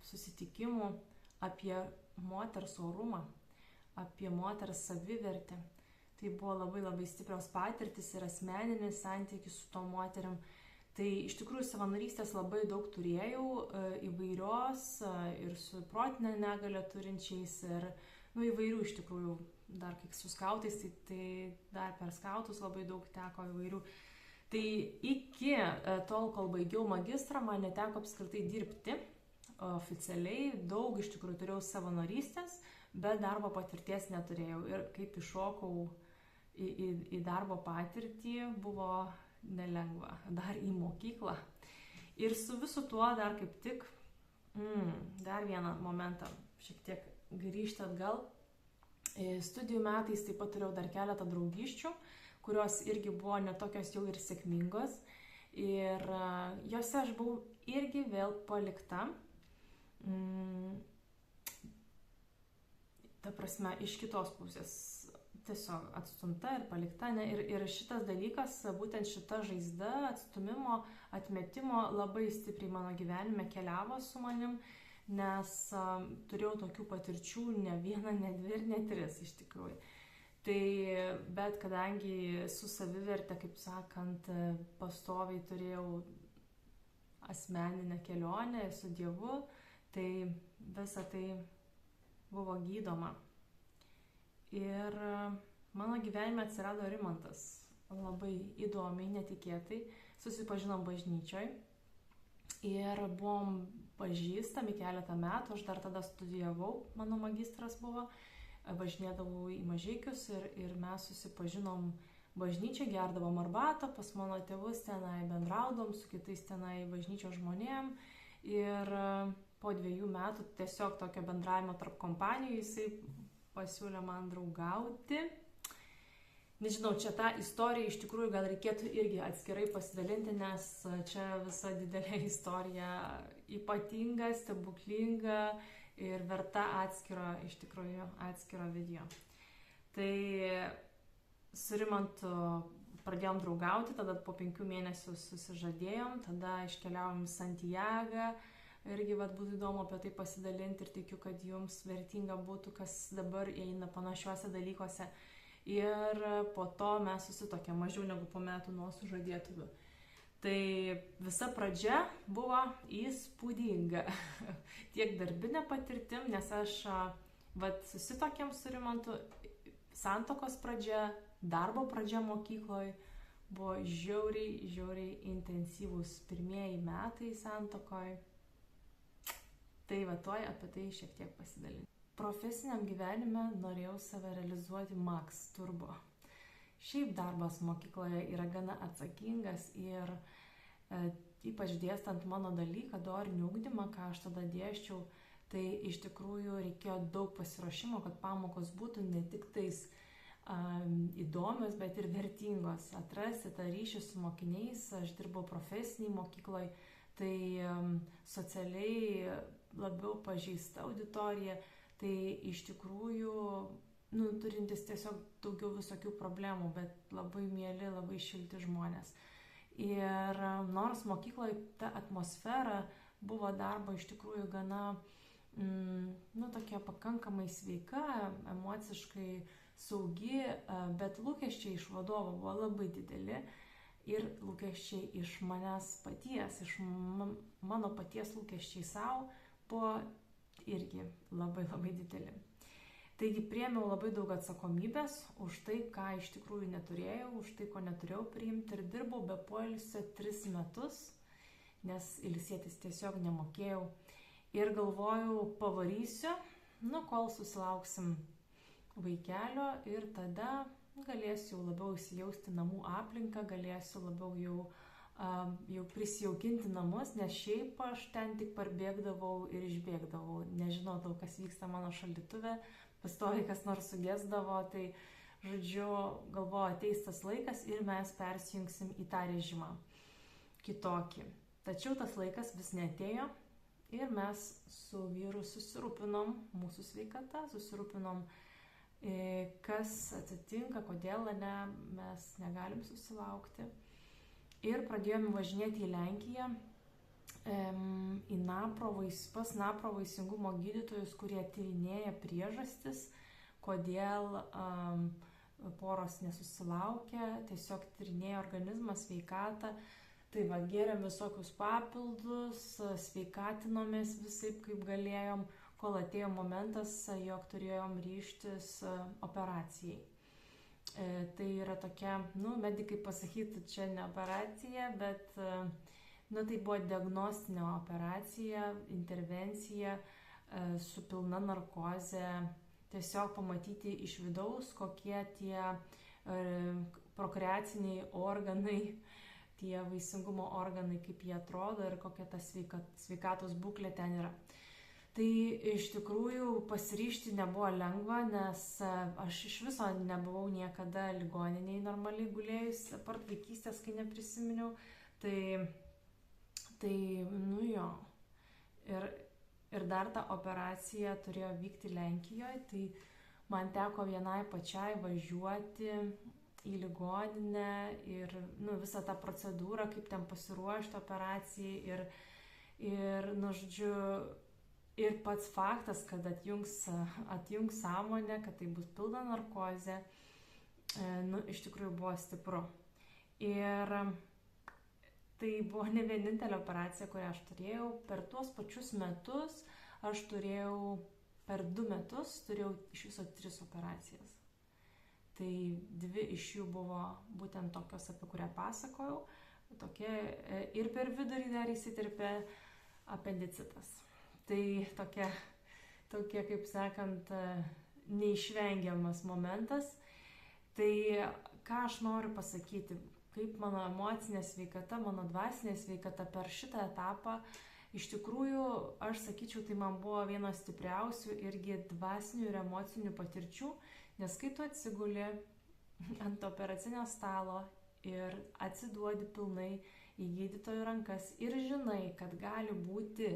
susitikimų apie moters orumą, apie moters savivertę. Tai buvo labai stiprios patirtis ir asmeninis santykis su to moterim. Tai iš tikrųjų savanorystės labai daug turėjau, įvairios ir su protinę negalią turinčiais ir įvairių iš tikrųjų, dar kaip su skautais, tai dar per skautus labai daug teko įvairių. Tai iki tol, kol baigiau magistrą, man neteko apskritai dirbti oficialiai, daug iš tikrųjų turėjau savanorystės, bet darbo patirties neturėjau. Ir kaip iššokau į darbo patirtį, buvo nelengva, dar į mokyklą. Ir su visu tuo dar kaip tik, dar vieną momentą, šiek tiek grįžti atgal. Studijų metais taip pat turėjau dar keletą draugysčių, kurios irgi buvo netokios jau ir sėkmingos. Ir jose aš buvau irgi vėl palikta. Ta prasme, iš kitos pusės tiesiog atstumta ir palikta. Ir šitas dalykas, būtent šita žaizda atstūmimo, atmetimo labai stipriai mano gyvenime keliavo su manim, nes turėjau tokių patirčių ne vieną, ne 2 ir ne 3 iš tikrųjų. Tai, bet kadangi su savivertė, kaip sakant, pastoviai turėjau asmeninę kelionę su Dievu, tai visa tai buvo gydoma. Ir mano gyvenime atsirado Rimantas. Labai įdomiai, netikėtai. Susipažinom bažnyčioj. Ir buvom pažįstami keletą metų. Aš dar tada studijavau, mano magistras buvo. Važinėdavau į Mažeikius ir mes susipažinom bažnyčiai, gerdavom arbatą, pas mano tėvus tenai bendraudom, su kitais tenai bažnyčios žmonėm. Ir po 2 metų tiesiog tokio bendravimo tarp kompanijų jisai pasiūlė man draugauti. Nežinau, čia tą istoriją iš tikrųjų gal reikėtų irgi atskirai pasidalinti, nes čia visa didelė istorija ypatinga, stebuklinga ir verta atskiro video. Tai su Rimantu pradėjom draugauti, tada po 5 mėnesių susižadėjom, tada iškeliavom į Santiagą. Irgi būtų įdomu apie tai pasidalinti ir tikiu, kad jums vertinga būtų, kas dabar eina panašiuose dalykuose. Ir po to mes susitokėm mažiau negu po metų nuo sužadėtuvių. Tai visa pradžia buvo įspūdinga. Tiek darbinė patirtim, nes aš susitokėm su Rimantu, santuokos pradžia, darbo pradžia mokykloje buvo žiauriai intensyvūs pirmieji metai santuokoje. Tai tuoj apie tai šiek tiek pasidalinti. Profesiniam gyvenime norėjau save realizuoti max turbo. Šiaip darbas mokykloje yra gana atsakingas ir ypač dėstant mano dalyką, dorinį ugdymą, ką aš tada dėsčiau, tai iš tikrųjų reikėjo daug pasiruošimo, kad pamokos būtų ne tik tais įdomios, bet ir vertingos. Atrasti tą ryšį su mokiniais, aš dirbau profesiniai mokykloje, tai socialiai labiau pažįsta auditorija, tai iš tikrųjų turintis tiesiog daugiau visokių problemų, bet labai mieli, labai šilti žmonės. Ir nors mokykloje ta atmosfera buvo darbo iš tikrųjų gana, tokia pakankamai sveika, emociškai saugi, bet lūkesčiai iš vadovo buvo labai dideli ir lūkesčiai iš manęs paties, iš mano paties lūkesčiai savo buvo irgi labai dideli. Taigi priėmiau labai daug atsakomybės už tai, ką iš tikrųjų neturėjau, už tai, ko neturėjau priimti ir dirbau be poilsio 3 metus, nes ilsėtis tiesiog nemokėjau. Ir galvojau, pavarysiu, kol susilauksim vaikelio ir tada galėsiu jau labiau įsijausti namų aplinką, galėsiu labiau jau prisijaukinti namus, nes šiaip aš ten tik parbėgdavau ir išbėgdavau. Nežinodavau, kas vyksta mano šaldytuve, pastoviai kas nors sugesdavo, tai žodžiu, galvoju, ateis tas laikas ir mes persijungsim į tą režimą kitokį. Tačiau tas laikas vis neatėjo ir mes su vyru susirūpinom mūsų sveikata, susirūpinom, kas atsitinka, kodėl mes negalim susilaukti. Ir pradėjome važinėti į Lenkiją, pas NAPRO vaisingumo gydytojus, kurie tyrinėja priežastis, kodėl poros nesusilaukia, tiesiog tyrinėja organizmą, sveikatą. Tai gėrėm visokius papildus, sveikatinomės visaip kaip galėjom, kol atėjo momentas, jog turėjom ryžtis operacijai. Tai yra tokia, medikai pasakytų, čia ne operacija, bet tai buvo diagnostinė operacija, intervencija su pilna narkoze, tiesiog pamatyti iš vidaus, kokie tie prokreaciniai organai, tie vaisingumo organai, kaip jie atrodo ir kokia ta sveikatos būklė ten yra. Tai iš tikrųjų pasiryžti nebuvo lengva, nes aš iš viso nebuvau niekada ligoninėje normaliai gulėjus, apart vaikystės, kai neprisiminiau. Tai jo. Ir dar ta operacija turėjo vykti Lenkijoje, tai man teko vienai pačiai važiuoti į ligoninę ir visą tą procedūrą, kaip ten pasiruošti operacijai ir žodžiu, ir pats faktas, kad atjungs sąmonę, kad tai bus pilna narkozė, iš tikrųjų buvo stipru. Ir Tai buvo ne vienintelė operacija, kurią aš turėjau. Per tuos pačius metus aš turėjau, per 2 metus turėjau iš viso 3 operacijas. Tai 2 iš jų buvo būtent tokios, apie kurią pasakojau. Tokie, ir per vidurį dar įsiterpė apendicitas. Tai tokia, kaip sakant, neišvengiamas momentas. Tai ką aš noriu pasakyti, kaip mano emocinė sveikata, mano dvasinė sveikata per šitą etapą, iš tikrųjų, aš sakyčiau, tai man buvo vienas stipriausių irgi dvasinių ir emocinių patirčių, nes kai tu atsiguli ant operacinio stalo ir atsiduodi pilnai į gydytojų rankas ir žinai, kad gali būti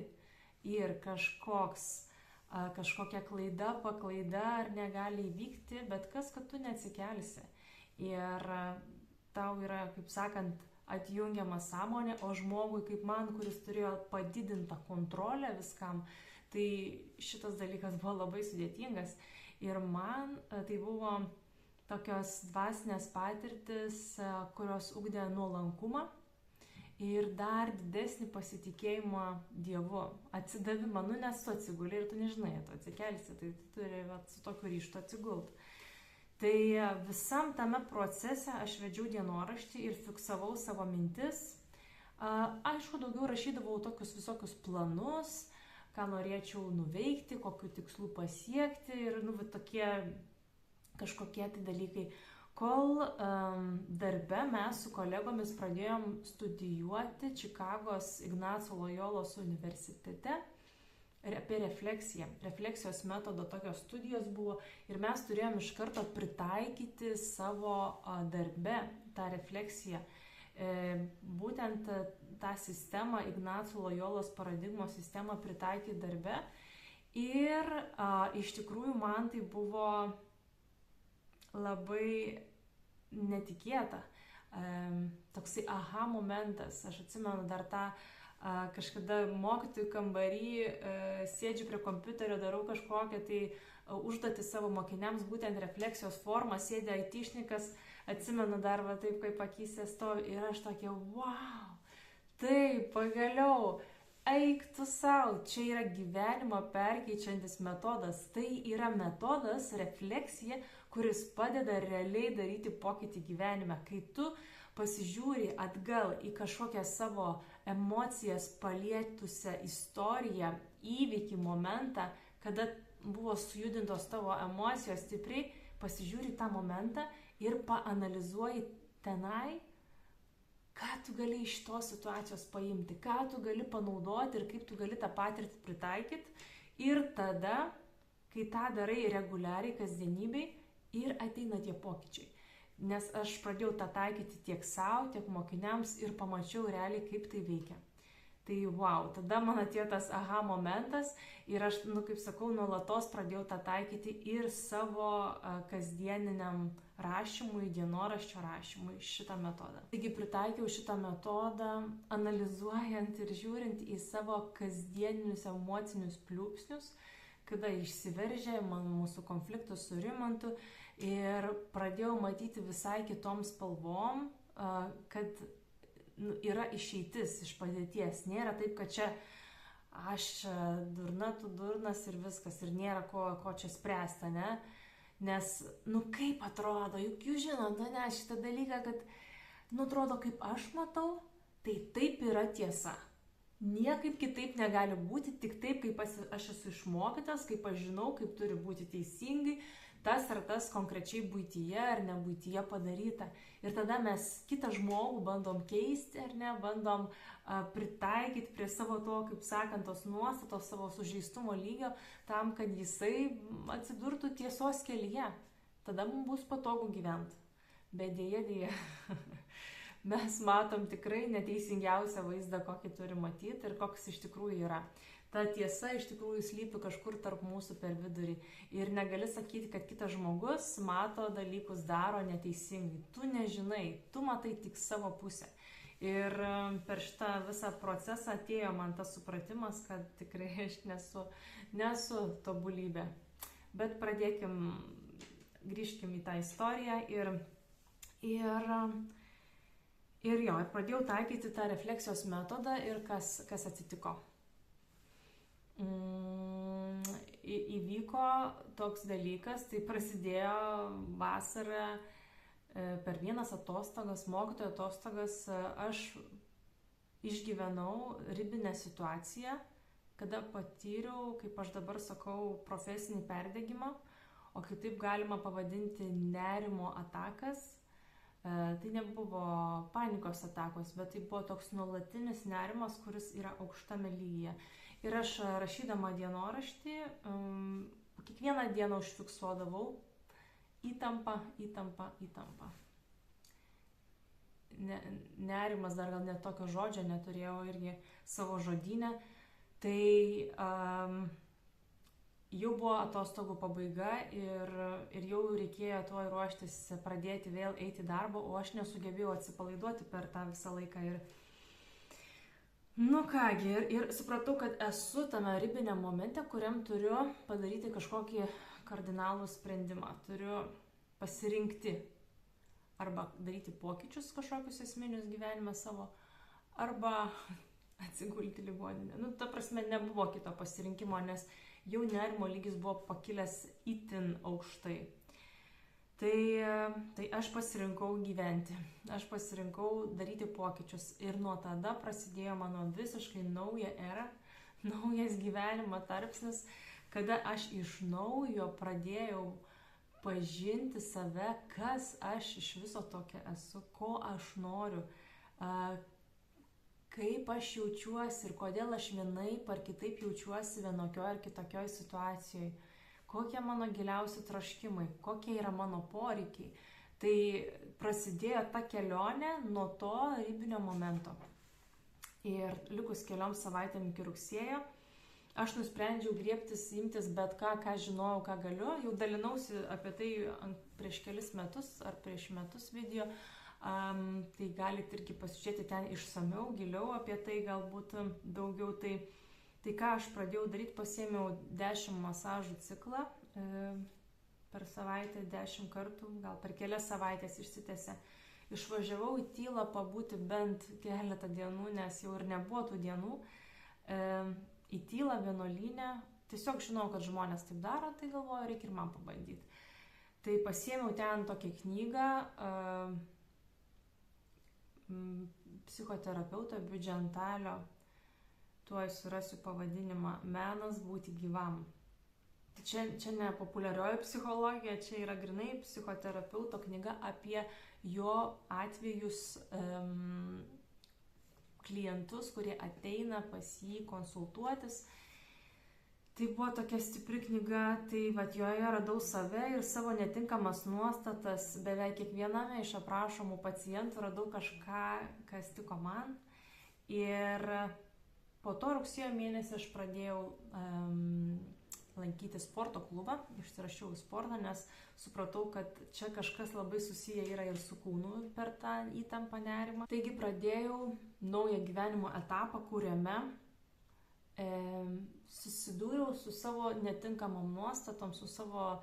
ir kažkokia klaida, paklaida ar negali įvykti, bet kas, kad tu neatsikelsi. Ir tau yra, kaip sakant, atjungiama sąmonė, o žmogui kaip man, kuris turėjo padidintą kontrolę viskam, tai šitas dalykas buvo labai sudėtingas. Ir man tai buvo tokios dvasinės patirtis, kurios ugdė nuolankumą ir dar didesnį pasitikėjimą Dievu, atsidavimą, nes tu atsiguli ir tu nežinai, tu atsikelsi, tai tu turi su tokiu ryžtu atsigulti. Tai visam tame procese aš vedžiau dienoraštį ir fiksavau savo mintis. Aišku, daugiau rašydavau tokius visokius planus, ką norėčiau nuveikti, kokiu tikslu pasiekti ir tokie kažkokie tai dalykai. Kol darbe mes su kolegomis pradėjom studijuoti Čikagos Ignaco Lojolos universitete apie refleksiją. Refleksijos metodo tokios studijos buvo ir mes turėjom iš karto pritaikyti savo darbe tą refleksiją. Būtent tą sistemą, Ignaco Lojolos paradigmos sistemą pritaikyti darbe ir iš tikrųjų man tai buvo labai netikėta. Toksai aha momentas. Aš atsimenu dar tą kažkada mokytojų kambarį, sėdžiu prie kompiuterio, darau kažkokią tai užduotį savo mokiniams, būtent refleksijos formą, sėdė aitišnikas, atsimenu dar taip, kaip akyse stovi ir aš tokia, wow, taip, pagaliau, eik tu sau, čia yra gyvenimo perkeičiantis metodas, tai yra metodas, refleksija, kuris padeda realiai daryti pokytį gyvenime, kai tu pasižiūri atgal į kažkokią savo emocijas palietusią istoriją, įvykį, momentą, kada buvo sujudintos tavo emocijos stipriai, pasižiūri tą momentą ir paanalizuoji tenai, ką tu gali iš tos situacijos paimti, ką tu gali panaudoti ir kaip tu gali tą patirtį pritaikyti. Ir tada, kai tą darai reguliariai, kasdienybei, ir ateina tie pokyčiai. Nes aš pradėjau tą taikyti tiek savo, tiek mokiniams ir pamačiau realiai, kaip tai veikia. Tai wow, tada man atėjo tas aha momentas ir aš, kaip sakau, nuolatos pradėjau tą taikyti ir savo kasdieniniam rašymui, dienoraščio rašymui šitą metodą. Taigi pritaikiau šitą metodą, analizuojant ir žiūrint į savo kasdieninius emocinius pliūpsnius, kada išsiveržė mūsų konfliktus su Rimantu ir pradėjau matyti visai kitom spalvom, kad yra išeitis iš padėties. Nėra taip, kad čia aš durna, tu durnas ir viskas, ir nėra ko čia spręsti, ne? Nes, kaip atrodo, juk jūs žinot, šitą dalyką, kad, atrodo, kaip aš matau, tai taip yra tiesa. Niekaip kitaip negali būti, tik taip, kaip aš esu išmokytas, kaip aš žinau, kaip turi būti teisingai, tas ar tas konkrečiai buityje ar ne buityje padaryta. Ir tada mes kitą žmogų bandom keisti, ar ne, bandom pritaikyti prie savo to, kaip sakant, tos nuostatos, savo sužeistumo lygio, tam, kad jisai atsidurtų tiesos kelyje. Tada mums bus patogu gyventi. Bet dėja. Mes matom tikrai neteisingiausią vaizdą, kokį turi matyti ir koks iš tikrųjų yra. Ta tiesa iš tikrųjų slypi kažkur tarp mūsų per vidurį. Ir negali sakyti, kad kitas žmogus mato dalykus, daro neteisingai. Tu nežinai, tu matai tik savo pusę. Ir per šitą visą procesą atėjo man tas supratimas, kad tikrai aš nesu tobulybė. Bet grįžkim į tą istoriją Ir jo, pradėjau taikyti tą refleksijos metodą ir kas atsitiko. Įvyko toks dalykas, tai prasidėjo vasarą per vienas atostogas, mokytojo atostogas, aš išgyvenau ribinę situaciją, kada patyriau, kaip aš dabar sakau, profesinį perdegimą, o kitaip galima pavadinti nerimo atakas. Tai nebuvo panikos atakos, bet tai buvo toks nuolatinis nerimas, kuris yra aukštame lygyje. Ir aš rašydama dienoraštį, kiekvieną dieną užfiksuodavau įtampą. Nerimas, dar gal net tokio žodžio neturėjau irgi savo žodyne. Tai jau buvo atostogų pabaiga ir jau reikėjo tuoj ruoštis pradėti vėl eiti į darbą, o aš nesugebėjau atsipalaiduoti per tą visą laiką. Ir supratau, kad esu tame ribiniam momente, kuriam turiu padaryti kažkokį kardinalų sprendimą. Turiu pasirinkti arba daryti pokyčius kažkokius esminius gyvenime savo, arba atsigulti ligoninę. Ta prasme, nebuvo kito pasirinkimo, nes jau nerimo lygis buvo pakilęs itin aukštai. Tai aš pasirinkau gyventi, aš pasirinkau daryti pokyčius ir nuo tada prasidėjo mano visiškai nauja era, naujas gyvenimo tarpsnis, kada aš iš naujo pradėjau pažinti save, kas aš iš viso tokia esu, ko aš noriu, kaip aš jaučiuosi ir kodėl aš vienaip ar kitaip jaučiuosi vienokioj ar kitokioj situacijoje, kokie mano giliausi troškimai, kokie yra mano poreikiai. Tai prasidėjo ta kelionė nuo to ribinio momento. Ir likus keliom savaitėm iki rugsėjo, aš nusprendžiau imtis bet ką žinojau, ką galiu. Jau dalinausi apie tai prieš kelis metus ar prieš metus video. Tai galite irgi pasižiūrėti ten išsamiau, giliau apie tai galbūt daugiau. Tai ką aš pradėjau daryti, pasiėmiau 10 masažų ciklą per savaitę, 10 kartų, gal per kelias savaitės išsitęsė. Išvažiavau į tylą pabūti bent keletą dienų, nes jau ir nebuvo tų dienų. Į tylą vienuolyne, tiesiog žinau, kad žmonės taip daro, tai galvoju, reikia ir man pabandyti. Tai pasiėmiau ten tokią knygą, psichoterapeuto Biudžentalio, tuoj surasiu pavadinimą, Menas būti gyvam. Čia ne populiarioji psichologija, čia yra grinai psichoterapeuto knyga apie jo atvejus klientus, kurie ateina pas jį konsultuotis. Tai buvo tokia stipri knyga, tai joje radau save ir savo netinkamas nuostatas. Beveik kiekviename iš aprašomų pacientų radau kažką, kas tiko man. Ir po to rugsėjo mėnesį aš pradėjau lankyti sporto klubą, išsirašiau į sportą, nes supratau, kad čia kažkas labai susiję yra ir su kūnu per tą įtampą nerimą. Taigi pradėjau naują gyvenimo etapą, kuriame susidūriau su savo netinkamom nuostatom, su savo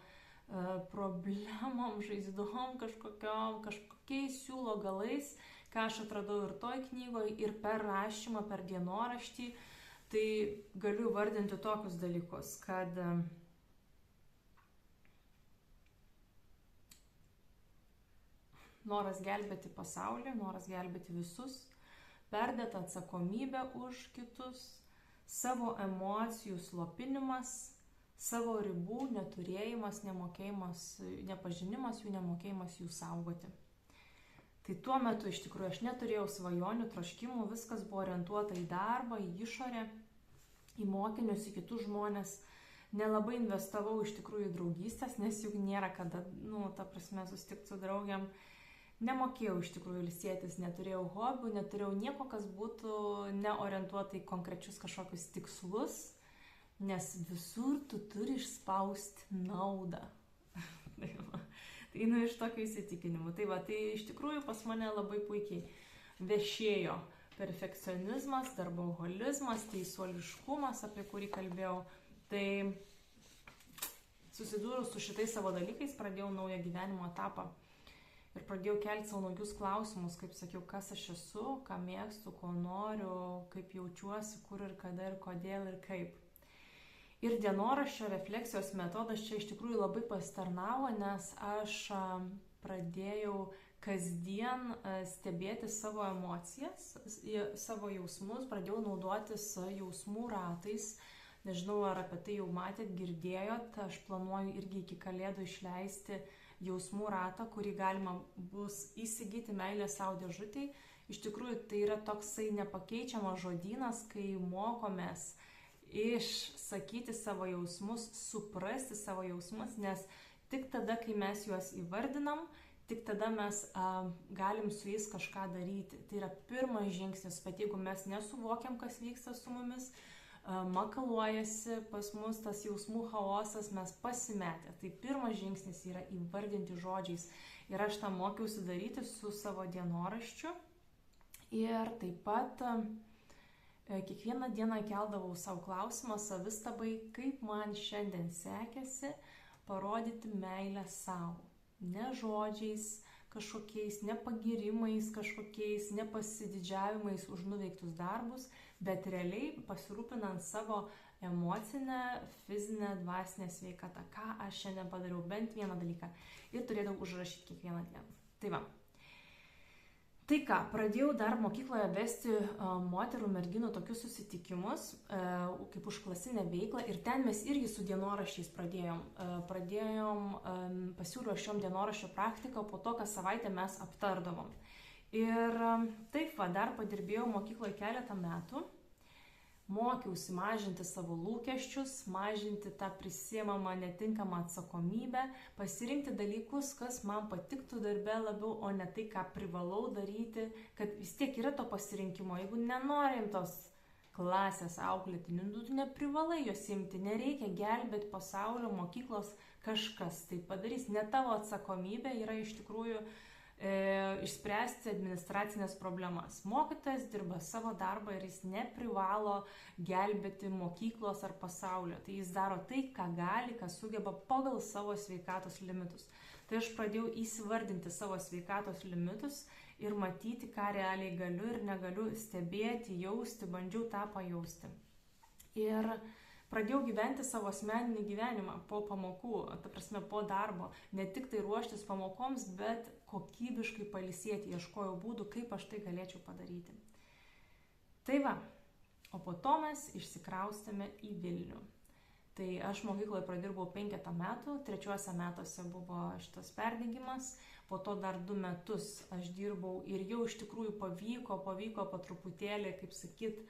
problemom, žaizdom kažkokiais siūlo galais, ką aš atradau ir toj knygoje, ir per rašymą, per dienoraštį. Tai galiu vardinti tokius dalykus, kad noras gelbėti pasaulį, noras gelbėti visus, perdėta atsakomybė už kitus, savo emocijų slopinimas, savo ribų neturėjimas, nemokėjimas, nepažinimas jų, nemokėjimas jų saugoti. Tai tuo metu iš tikrųjų aš neturėjau svajonių, troškimų, viskas buvo orientuota į darbą, į išorę, į mokinius, į kitus žmonės. Nelabai investavau iš tikrųjų į draugystės, nes juk nėra kada, ta prasme, susitikti su draugiam. Nemokėjau iš tikrųjų ilsėtis, neturėjau hobių, neturėjau nieko, kas būtų neorientuota į konkrečius kažkokius tikslus, nes visur tu turi išspausti naudą. Tai iš tokių įsitikinimų. Tai iš tikrųjų pas mane labai puikiai vešėjo perfekcionizmas, darboholizmas, teisuoliškumas, apie kurį kalbėjau. Tai susidūrus su šitais savo dalykais, pradėjau naują gyvenimo etapą. ir pradėjau kelti savo naujus klausimus, kaip sakiau, kas aš esu, ką mėgstu, ko noriu, kaip jaučiuosi, kur ir kada ir kodėl ir kaip. Ir dienoraščio refleksijos metodas čia iš tikrųjų labai pasitarnavo, nes aš pradėjau kasdien stebėti savo emocijas, savo jausmus, pradėjau naudotis jausmų ratais. Nežinau, ar apie tai jau matėt, girdėjot, aš planuoju irgi iki Kalėdų išleisti jausmų ratą, kurį galima bus įsigyti meilės sau dėžutėj. Iš tikrųjų, tai yra toksai nepakeičiamas žodynas, kai mokomės išsakyti savo jausmus, suprasti savo jausmus, nes tik tada, kai mes juos įvardinam, tik tada mes galim su jais kažką daryti. Tai yra pirmas žingsnis, bet jeigu mes nesuvokiam, kas vyksta su mumis, makaluojasi pas mus tas jausmų chaosas, mes pasimetę. Tai pirmas žingsnis yra įvardinti žodžiais. Ir aš tą mokiausi daryti su savo dienoraščiu. Ir taip pat kiekvieną dieną keldavau savo klausimą savistabai, kaip man šiandien sekėsi parodyti meilę savo. Ne žodžiais kažkokiais, ne pagirimais kažkokiais, ne pasididžiavimais už nuveiktus darbus, bet realiai pasirūpinant savo emocinę, fizinę, dvasinę sveikatą. Ką aš šiandien padariau, bent vieną dalyką. Ir turėdavau užrašyti kiekvieną dieną. Tai va. Tai ką, pradėjau dar mokykloje vesti moterų, merginų tokius susitikimus, kaip užklasinę veiklą. Ir ten mes irgi su dienoraščiais pradėjom. Pasiūliau šiom dienoraščio praktiką, po to, kas savaitę mes aptardavom. Ir taip va, dar padirbėjau mokykloje keletą metų, mokiausi mažinti savo lūkesčius, mažinti tą prisiimamą netinkamą atsakomybę, pasirinkti dalykus, kas man patiktų darbe labiau, o ne tai, ką privalau daryti, kad vis tiek yra to pasirinkimo. Jeigu nenorim tos klasės auklėtinių, tu neprivalai jos imti, nereikia gelbėti pasaulio, mokyklos, kažkas tai padarys. Ne tavo atsakomybė yra iš tikrųjų išspręsti administracinės problemas. Mokytojas dirba savo darbą ir jis neprivalo gelbėti mokyklos ar pasaulio. Tai jis daro tai, ką gali, ką sugeba pagal savo sveikatos limitus. Tai aš pradėjau įsivardinti savo sveikatos limitus ir matyti, ką realiai galiu ir negaliu stebėti, jausti, bandžiau tą pajausti. Ir pradėjau gyventi savo asmeninį gyvenimą po pamokų, ta prasme po darbo, ne tik tai ruoštis pamokoms, bet kokybiškai pailsėti, ieškojau būdų, kaip aš tai galėčiau padaryti. Tai va, o po to mes išsikraustėme į Vilnių. Tai aš mokykloje pradirbau 5 metų, 3 metuose buvo šitas perdegimas, po to dar 2 metus aš dirbau ir jau iš tikrųjų pavyko po truputėlį, kaip sakyt,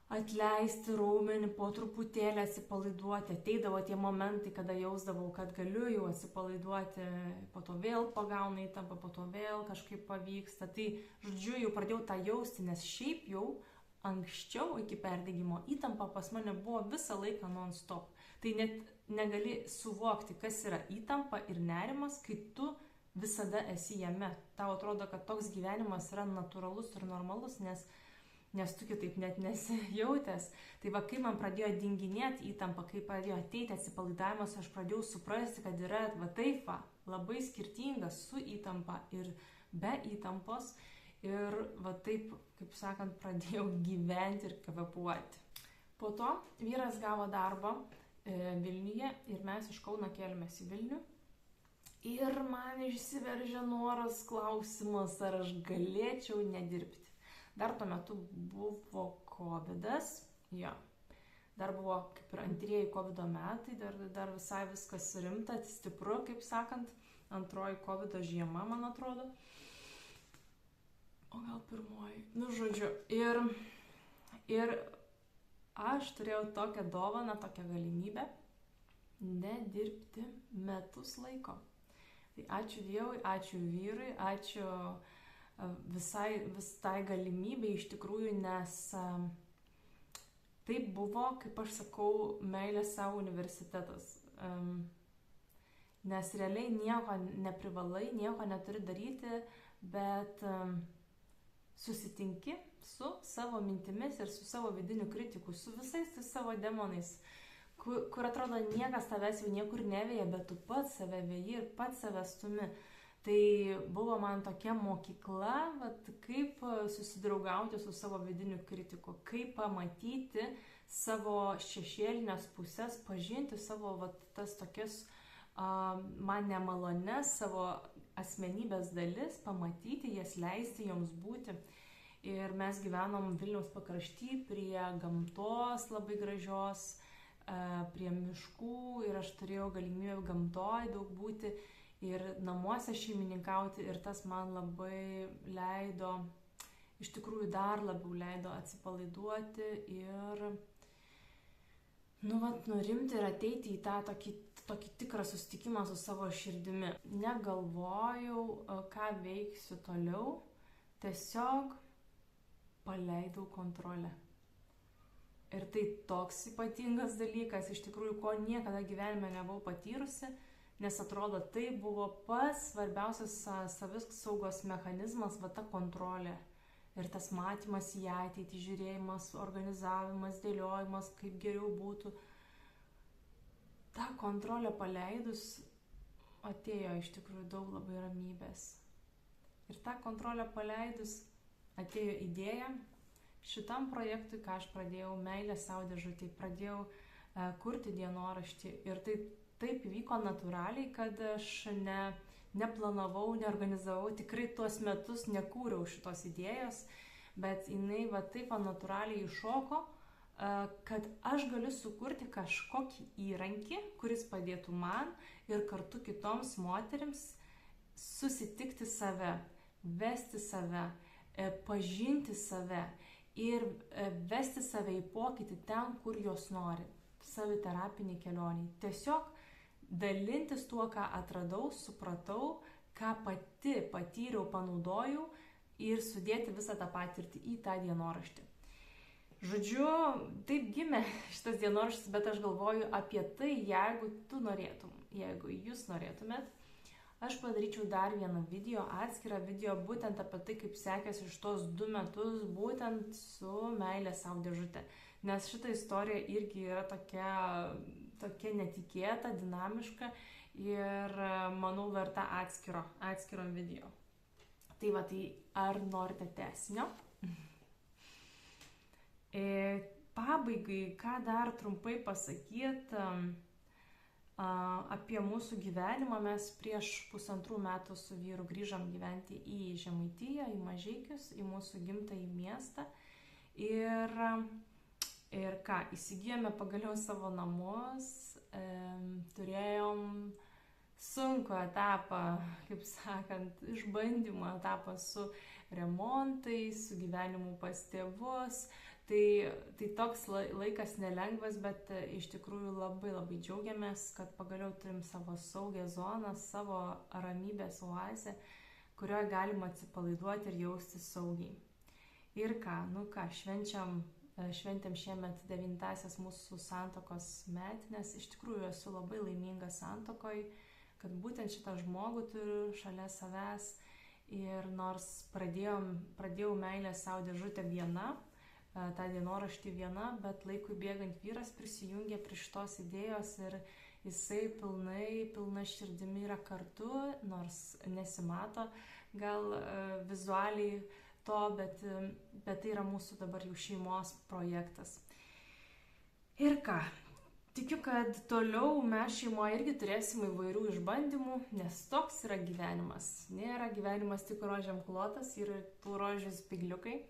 atleisti raumenį, po truputėlį atsipalaiduoti. Ateidavo tie momentai, kada jausdavau, kad galiu jau atsipalaiduoti, po to vėl pagauna įtampą, po to vėl kažkaip pavyksta. Tai, žodžiu, jau pradėjau tą jausti, nes šiaip jau anksčiau iki perdegimo įtampa pas mane buvo visą laiką non-stop. Tai net negali suvokti, kas yra įtampa ir nerimas, kai tu visada esi jame. Tau atrodo, kad toks gyvenimas yra natūralus ir normalus, nes tu kitaip net nesijautęs. Tai va, kai man pradėjo dinginėti įtampa, kai pradėjo ateiti atsipalaidavimas, aš pradėjau suprasti, kad yra va taip va, labai skirtingas su įtampa ir be įtampos. Ir va taip, kaip sakant, pradėjau gyventi ir kvėpuoti. Po to vyras gavo darbą Vilniuje ir mes iš Kauno kėlėmės į Vilnių. Ir man išsiveržė noras, klausimas, ar aš galėčiau nedirbti. Dar tuo metu buvo covidas, jo. Dar buvo kaip ir antrieji covido metai, dar visai viskas rimta, stipru, kaip sakant, antroji covido žiema, man atrodo. O gal pirmoji, nu žodžiu. Ir aš turėjau tokią dovaną, tokią galimybę nedirbti metus laiko. Tai ačiū Dievui, ačiū vyrui, ačiū visai galimybė iš tikrųjų, nes taip buvo, kaip aš sakau, meilės savo universitetas. Nes realiai nieko neprivalai, nieko neturi daryti, bet susitinki su savo mintimis ir su savo vidiniu kritiku, su visais savo demonais, kur atrodo niekas tavęs jau niekur neveja, bet tu pats save veji ir pats save stumi. Tai buvo man tokia mokykla, kaip susidraugauti su savo vidiniu kritiku, kaip pamatyti savo šešėlinės pusės, pažinti savo tas tokias man nemalones, savo asmenybės dalis, pamatyti jas, leisti joms būti. Ir mes gyvenom Vilniaus pakrašty prie gamtos labai gražios, prie miškų ir aš turėjau galimybę gamtoje daug būti ir namuose šeimininkauti ir tas man labai leido, iš tikrųjų dar labiau leido atsipalaiduoti ir nurimti ir ateiti į tą tokį tikrą susitikimą su savo širdimi. Negalvojau, ką veiksiu toliau, tiesiog paleidau kontrolę. Ir tai toks ypatingas dalykas, iš tikrųjų, ko niekada gyvenime nebuvau patyrusi, nes atrodo, tai buvo pats svarbiausias savisaugos mechanizmas, ta kontrolė. Ir tas matymas į ateitį, žiūrėjimas, organizavimas, dėliojimas, kaip geriau būtų. Ta kontrolė paleidus atėjo iš tikrųjų daug labai ramybės. Ir tą kontrolę paleidus atėjo idėja šitam projektui, ką aš pradėjau, meilė sau dėžutėj, pradėjau kurti dienoraštį. Ir taip įvyko natūraliai, kad aš neplanavau, neorganizavau, tikrai tuos metus nekūriau šitos idėjos, bet jinai taip natūraliai iššoko, kad aš galiu sukurti kažkokį įrankį, kuris padėtų man ir kartu kitoms moterims susitikti save, vesti save, pažinti save ir vesti save į pokytį ten, kur jos nori, saviterapiniai kelioniai. Tiesiog dalintis tuo, ką atradau, supratau, ką pati patyriau, panaudojau ir sudėti visą tą patirtį į tą dienoraštį. Žodžiu, taip gimė šitas dienoraštis, bet aš galvoju apie tai, jeigu tu norėtum, jeigu jūs norėtumėt, aš padaryčiau dar vieną video, atskirą video, būtent apie tai, kaip sekėsi iš tos 2 metus, būtent su meilė sau dėžutė. Nes šita istorija irgi yra tokia netikėta, dinamiška ir, manau, verta atskiro video. Tai tai ar norite tęsinio? Pabaigai, ką dar trumpai pasakyti apie mūsų gyvenimą. Mes prieš 1,5 metų su vyru grįžom gyventi į Žemaitiją, į Mažeikius, į mūsų gimtąjį miestą. Ir ką, įsigijome pagaliau savo namus, turėjom sunkų etapą, kaip sakant, išbandymo etapą su remontais, su gyvenimu pas tėvus. Tai toks laikas nelengvas, bet iš tikrųjų labai labai džiaugiamės, kad pagaliau turim savo saugią zoną, savo ramybės oazę, kurioje galima atsipalaiduoti ir jaustis saugiai. Ir ką, šventėm šiemet 9-asias mūsų santuokos metines. Iš tikrųjų esu labai laiminga santuokoj, kad būtent šitą žmogų turiu šalia savęs. Ir nors pradėjau meilę sau dėžutę viena, tą dienoraštį viena, bet laikui bėgant vyras prisijungė prie šitos idėjos ir jisai pilna širdimi yra kartu, nors nesimato gal vizualiai to, bet tai yra mūsų dabar jau šeimos projektas. Ir ką, tikiu, kad toliau mes šeimoje irgi turėsim įvairių išbandymų, nes toks yra gyvenimas. Nėra gyvenimas tik rožėm klotas, yra tų rožių spigliukai.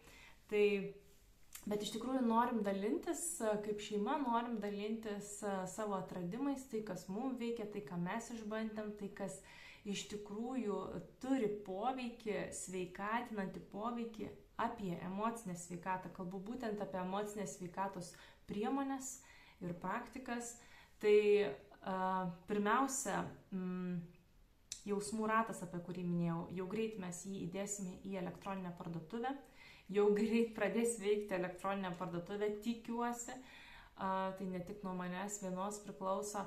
Bet iš tikrųjų norim dalintis, kaip šeima norim dalintis savo atradimais, tai kas mums veikia, tai ką mes išbandėm, tai kas iš tikrųjų turi poveikį, sveikatinantį poveikį apie emocinę sveikatą. Kalbu būtent apie emocinės sveikatos priemonės ir praktikas. Tai pirmiausia, jausmų ratas, apie kurį minėjau, jau greit mes jį įdėsime į elektroninę parduotuvę. Jau greit pradės veikti elektroninę parduotuvę, tikiuosi. Tai ne tik nuo manęs vienos priklauso.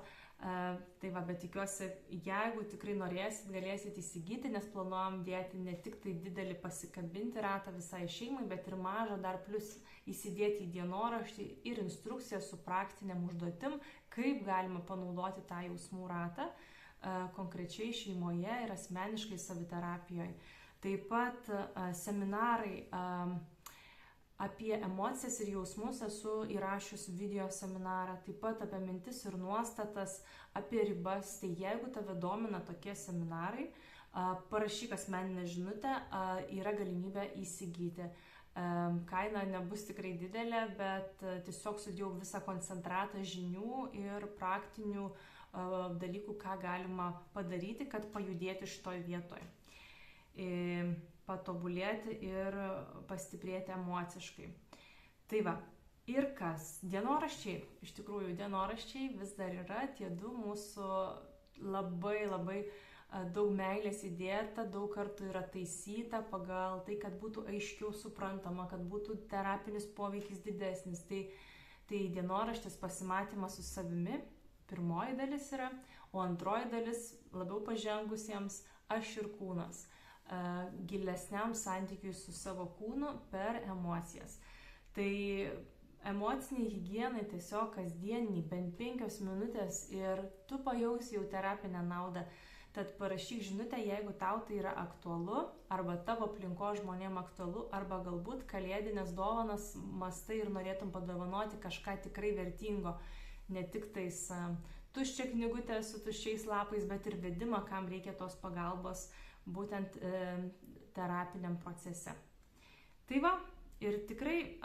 Bet tikiuosi, jeigu tikrai norėsit, galėsit įsigyti, nes planuojam dėti ne tik tai didelį pasikabinti ratą visai šeimai, bet ir mažą dar plus įsidėti į dienoraštį ir instrukciją su praktiniam užduotim, kaip galima panaudoti tą jausmų ratą konkrečiai šeimoje ir asmeniškai saviterapijoje. Taip pat seminarai apie emocijas ir jausmus esu įrašius video seminarą, taip pat apie mintis ir nuostatas, apie ribas. Tai jeigu tave domina tokie seminarai, parašyk asmeninę žinutę, yra galimybė įsigyti. Kaina nebus tikrai didelė, bet tiesiog sudėjau visą koncentratą žinių ir praktinių dalykų, ką galima padaryti, kad pajudėti šitoj vietoj. Patobulėti ir pastiprėti emociškai. Tai va, ir kas? Dienoraščiai. Iš tikrųjų, dienoraščiai vis dar yra tie du mūsų labai daug meilės įdėta, daug kartų yra taisyta pagal tai, kad būtų aiškiau suprantama, kad būtų terapinis poveikis didesnis. Tai dienoraštis pasimatymas su savimi, pirmoji dalis yra, o antroji dalis labiau pažengusiems aš ir kūnas. Gilesniam santykiui su savo kūnu per emocijas. Tai emociniai higienai tiesiog kasdieniniai, bent 5 minutės ir tu pajausi jau terapinę naudą. Tad parašyk žinutę, jeigu tau tai yra aktualu, arba tavo aplinkos žmonėm aktualu, arba galbūt kalėdinės dovanas mastai ir norėtum padovanoti kažką tikrai vertingo. Ne tik tais tuščią knygutę su tuščiais lapais, bet ir vedimą, kam reikia tos pagalbos būtent terapiniam procese. Tai va, ir tikrai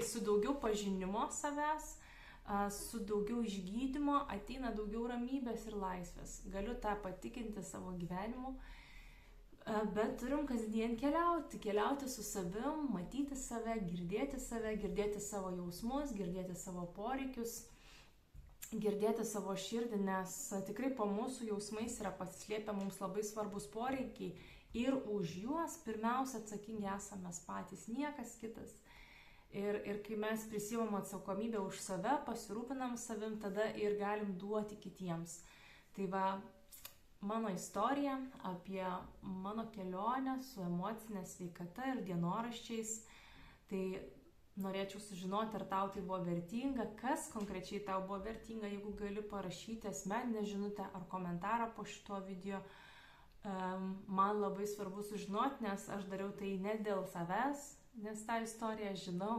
su daugiau pažinimo savęs, su daugiau išgydymo ateina daugiau ramybės ir laisvės. Galiu tą patikinti savo gyvenimu, bet turim kasdien keliauti su savim, matyti save, girdėti savo jausmus, girdėti savo poreikius, girdėti savo širdį, nes tikrai po mūsų jausmais yra pasislėpę mums labai svarbus poreikiai ir už juos pirmiausia atsakingi esame mes patys, niekas kitas. Ir kai mes prisimam atsakomybę už save, pasirūpinam savim, tada ir galim duoti kitiems. Tai va, mano istorija apie mano kelionę su emocinė sveikata ir dienoraščiais. Tai norėčiau sužinoti, ar tau tai buvo vertinga, kas konkrečiai tau buvo vertinga, jeigu gali parašyti asmeninę žinutę ar komentarą po šito video. Man labai svarbu sužinoti, nes aš dariau tai ne dėl savęs, nes tą istoriją žinau,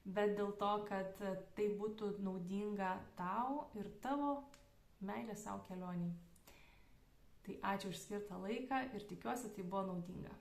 bet dėl to, kad tai būtų naudinga tau ir tavo meilės savo kelioniai. Tai ačiū už skirtą laiką ir tikiuosi, tai buvo naudinga.